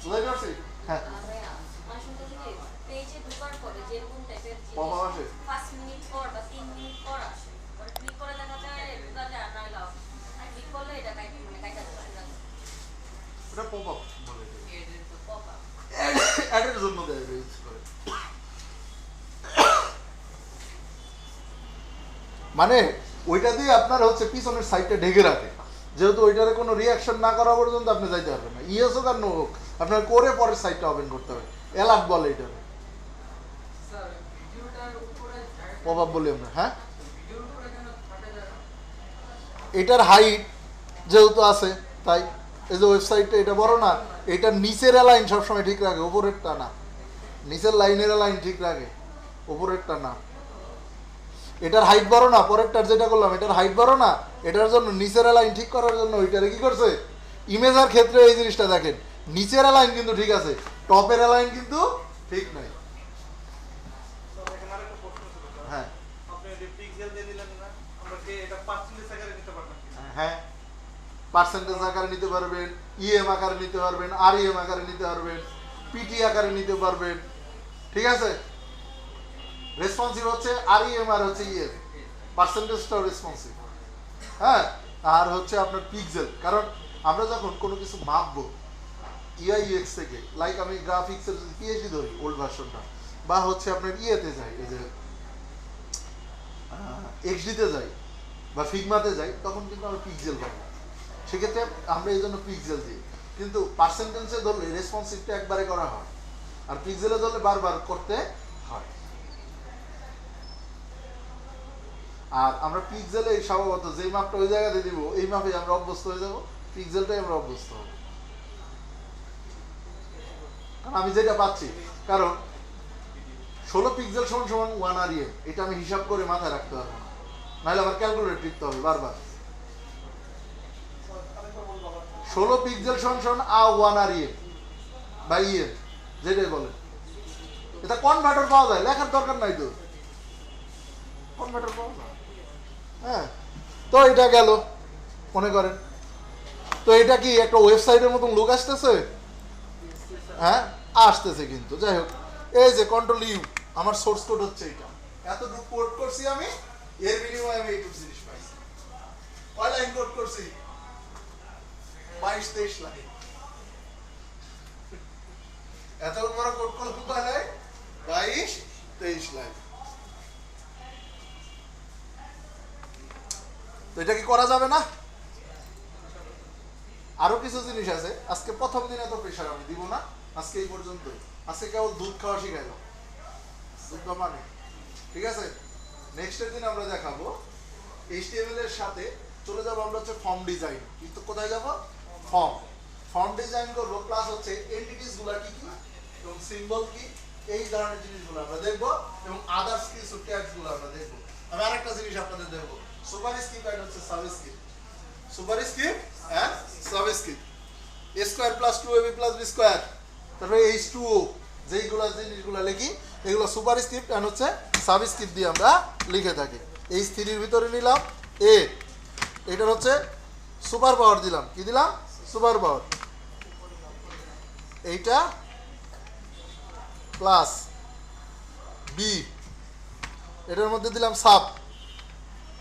[SPEAKER 1] বুঝতে পারছি? হ্যাঁ,
[SPEAKER 3] পেজে ঢোকার পরে যেরকম টাইপের
[SPEAKER 1] পপআপ আসে
[SPEAKER 3] 5 মিনিট পর বা 3 মিনিট পর আসে, পরে ক্লিক করে দেখা যায় ঢোকা যায় না, লাভ আর ক্লিক করলে এটা কাইটা মানে কাইটা যায়।
[SPEAKER 1] এটা পপআপ বলে
[SPEAKER 3] পপআপ
[SPEAKER 1] অ্যাডের জন্য দেয় ইউজ করে। মানে ওইটা দিয়ে আপনার হচ্ছে পিছনের সাইডটা ঢেকে রাখে, যেহেতু ওইটারে কোনো রিয়াকশন না করা পর্যন্ত আপনি যাইতে পারবেন না। ইএস হোক আর নো হোক আপনার করে পরের সাইডটা ওপেন করতে হবে। অ্যালার্ট বলে এটারে, পপআপ বলি আমরা। হ্যাঁ, এটার হাইট যেহেতু আছে তাই এই যে ওয়েবসাইটটা এটা বড় না, এটার নিচের লাইন সবসময় ঠিক রাখে, উপরেরটা না। নিচের লাইনের লাইন ঠিক রাখে, উপরেরটা না। এটার হাইট বড় না, পরেরটার যেটা করলাম এটার হাইট বড় না, এটার জন্য নিচের লাইন ঠিক করার জন্য ওইটারে কি করছে ইমেজের ক্ষেত্রে এই জিনিসটা দেখেন, নিচের লাইন কিন্তু ঠিক আছে, টপের লাইন কিন্তু ঠিক নাই। হ্যাঁ, হ্যাঁ, পার্সেন্টেজ আকারে নিতে পারবেন, ইএম আকারে নিতে পারবেন, আরইএম আকারে নিতে পারবেন, পিটি আকারে নিতে পারবেন। ঠিক আছে, রেসপন্সিভ হচ্ছে আরইএম আর হচ্ছে ইএম, পার্সেন্টেজটাও রেসপন্সিভ। হ্যাঁ, আর হচ্ছে আপনার পিক্সেল, কারণ আমরা যখন কোনো কিছু মাপবো ইউআই/ইউএক্স থেকে, লাইক আমি গ্রাফিক্সের যদি পিএইচডি ধরি ওল্ড ভার্সনটা, বা হচ্ছে আপনার ইয়েতে যাই এই যে এক্সডিতে যাই বা ফিগমাতে যাই, তখন কিন্তু আমরা পিক্সেল পাবো। সেক্ষেত্রে আমরা এই জন্য পিক্সেল দিই, কিন্তু পার্সেন্টেজে ধরলে রেসপন্সিভটা একবারে করা হয়, আর পিক্সেলে ধরলে বারবার করতে হয়। আর আমরা পিক্সেলে স্বভাবত যেই মাপটা ওই জায়গাতে দিব এই মাপে আমরা অভ্যস্ত হয়ে যাব, পিক্সেলটাই আমরা অভ্যস্ত হব। কারণ আমি যেটা পাচ্ছি কারণ 16 পিক্সেল সমান সমান 1 REM, এটা আমি হিসাব করে মাথায় রাখতে পারবো না, নাহলে আবার ক্যালকুলেটর টিপতে হবে বারবার। 16 পিক্সেল সমান সমান 1 REM বা EM, যেটাই বলে। এটা কনভার্টার পাওয়া যায়, লেখার দরকার নাই তো, কনভার্টার পাওয়া যায়। হ্যাঁ, তো এটা গেল মনে করেন। তো এটা কি একটা ওয়েবসাইটের মতন লুক আসতেছে? হ্যাঁ আসতেছে, কিন্তু যাই হোক, এই যে কন্ট্রোল ইউ, আমার সোর্স কোড হচ্ছে এটা, এতটুকু কোড করছি আমি, এর বিনিময়ে আমি এইটুকু জিনিস পাইছি। কয় লাইন কোড করছি? 22-23 লাইন। এত বড় কোড করলাম কয় লাইন? 22-23 লাইন। তো এটা কি করা যাবে না? আরো কিছু জিনিস আছে, আজকে প্রথম দিনে তো প্রেশার আমি দিব না, আজকে এই পর্যন্ত। আজকে কেবল দুধ খাওয়া শিখাইলাম, দুধ মানে, ঠিক আছে। নেক্সটের দিন আমরা দেখাবো HTML এর সাথে চলে যাবো আমরা হচ্ছে ফর্ম ডিজাইন। কিন্তু কোথায় যাব? ফর্ম ডিজাইন করবো, প্লাস হচ্ছে এন্টিটিস গুলা কি কি এবং সিম্বল কি, এই ধরনের জিনিসগুলো আমরা দেখবো, এবং আদার্স কিছু ট্যাগস গুলো আমরা দেখবো। আমি আরেকটা জিনিস আপনাদের দেখবো, সুপারস্ক্রিপ্ট আর হচ্ছে subscript. Superscript and subscript, a square plus 2ab plus b square, তারপরে h2o, যেইগুলা জিনিসগুলো লিখি এগুলো সুপারস্ক্রিপ্ট এন্ড হচ্ছে সাবস্ক্রিপ্ট দিয়ে আমরা লিখে থাকি। h3 এর ভিতরে নিলাম a, এটার হচ্ছে সুপার পাওয়ার দিলাম, কি দিলাম? Super power. এইটা প্লাস b, এটার মধ্যে দিলাম সাব,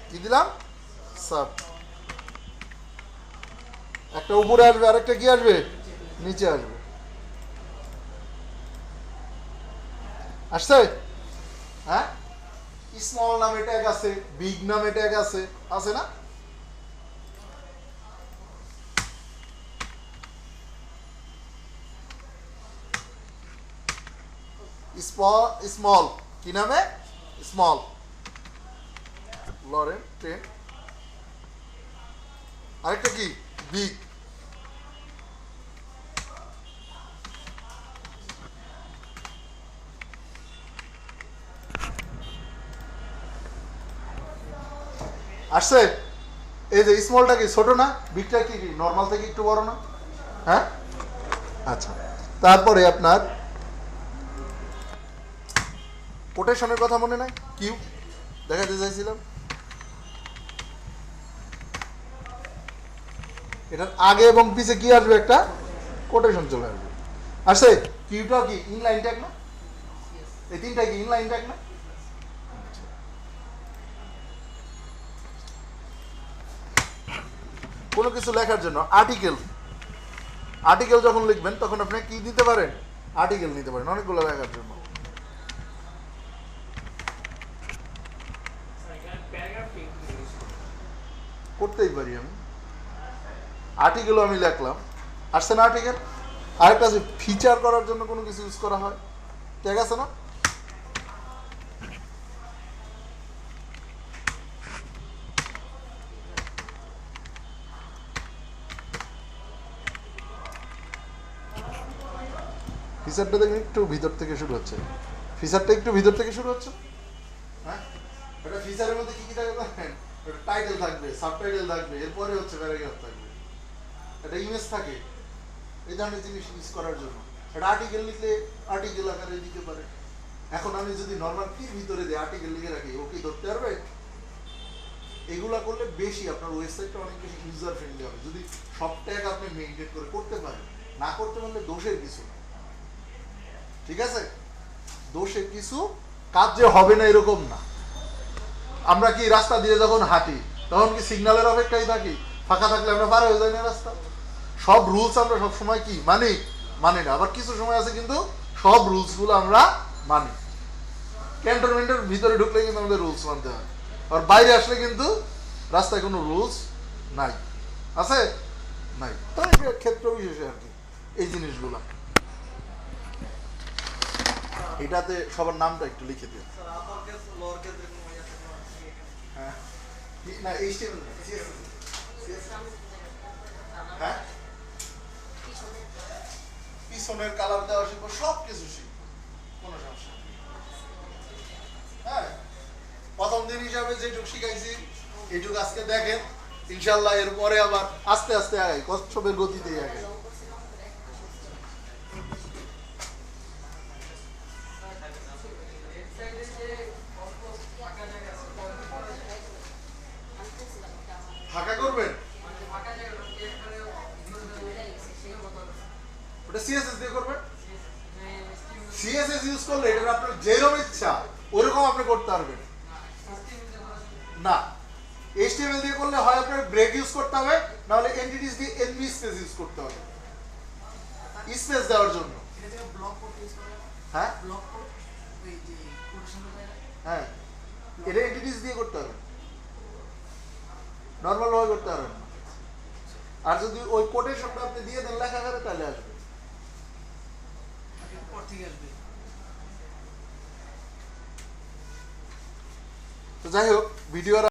[SPEAKER 1] কি দিলাম? সাব। একটা উপরে আসবে, আরেকটা কি আসবে? নিচে আসবে। আসছে? হ্যাঁ, স্মল নামে ট্যাগ আছে, বিগ নামে ট্যাগ আছে, আছে না? স্মল কি নামে? Small, lorem ten. আরেকটা কি? বিগ। আসছে? এই যে স্মলটা কি ছোট না, বিগটা কি নর্মাল থেকে একটু বড় না? হ্যাঁ, আচ্ছা। তারপরে আপনার কোটেশনের কথা মনে নাই? কিউ দেখাতে চাইছিলাম, এটার আগে এবং পিছে কি আসবে? একটা কোটেশন চলে আসবে। আসছে? কিউটা কি ইনলাইন ট্যাগ না? এই তিনটা কি ইনলাইন ট্যাগ না? কোনো কিছু লেখার জন্য আর্টিকেল যখন লিখবেন তখন আপনি কি দিতে পারেন? আর্টিকেল নিতে পারেন অনেকগুলো লেখার জন্য। করতেই পারি আমি, আর্টিকেলও আমি লিখলাম, আসছে না আর্টিকেল? আরেকটা আছে ফিচার করার জন্য কোনো কিছু ইউজ করা হয়, ঠিক আছে না? ফিচারটা দেখুন একটু ভিতর থেকে শুরু হচ্ছে, ফিচারটা একটু ভিতর থেকে শুরু হচ্ছে। হ্যাঁ, এটা ফিচারের মধ্যে কি কি থাকবে জানেন? টাইটেল থাকবে, সাবটাইটেল থাকবে, এরপরে হচ্ছে প্যারাগ্রাফ থাকবে, এটা ইমেজ থাকে, এই ধরনের জিনিস ইউজ করার জন্য। এটা আর্টিকেল লিখলে আর্টিকেল আকারে দিতে পারে। এখন আমি যদি নর্মাল কির ভিতরে দিয়ে আর্টিকেল লিখে রাখি, ও কি ধরতে পারবে? এগুলা করলে বেশি আপনার ওয়েবসাইটটা অনেক বেশি ইউজার ফ্রেন্ডলি হবে, যদি সব ট্যাগ আপনি মেইনটেইন করে করতে পারেন। না করতে পারলে দোষের কিছু না, ঠিক আছে? দোষের কিছু, কাজ যে হবে না এরকম না। আমরা কি রাস্তা দিয়ে যখন হাঁটি তখন কি সিগন্যালের অপেক্ষায় থাকি? ফাঁকা থাকলে আমরা পার হয়ে যাই না রাস্তা? সব রুলস আমরা সব সময় কি মানি না। আবার কিছু সময় আছে কিন্তু সব রুলস গুলো আমরা মানি। ক্যান্টনমেন্টের ভিতরে ঢুকলে কিন্তু আমাদের রুলস মানতে হয়, আর বাইরে আসলে কিন্তু রাস্তায় কোনো রুলস নাই, আছে নাই। তো ক্ষেত্র বিশেষে আর কি এই জিনিসগুলা। এটাতে সবার নামটা একটু লিখে দিন। হ্যাঁ, না HTML না, CSS। হ্যাঁ, পিছনের কালার দেওয়া শিখবো, সব কিছু শিখবো। হ্যাঁ, প্রথম দিন হিসাবে যেটুকু শিখাইছি এইটুকু আজকে দেখেন, ইনশাল্লাহ এরপরে আবার আস্তে আস্তে আগাই, কচ্ছপের গতিতেই আগাই। ফাঁকা করবেন, ওটা সিএসএস দিয়ে করবেন। সিএসএস ইউজ করলে এটা আপনার যেরকম ইচ্ছা ওরকম আপনি করতে পারবেন না। এইচটিএমএল দিয়ে করলে হয় আপনার ব্রেক ইউজ করতে হবে, নাহলে এনটিটিস দিয়ে এনভি স্পেস ইউজ করতে হবে স্পেস দেওয়ার জন্য। হ্যাঁ হ্যাঁ, এটা এনটিটিস দিয়ে করতে হবে, নর্মাল ভাবে করতে পারবেন না। আর যদি ওই কোটেশনটা আপনি দিয়ে দেন লেখা করে তাহলে আসবে। তো যাই হোক, ভিডিও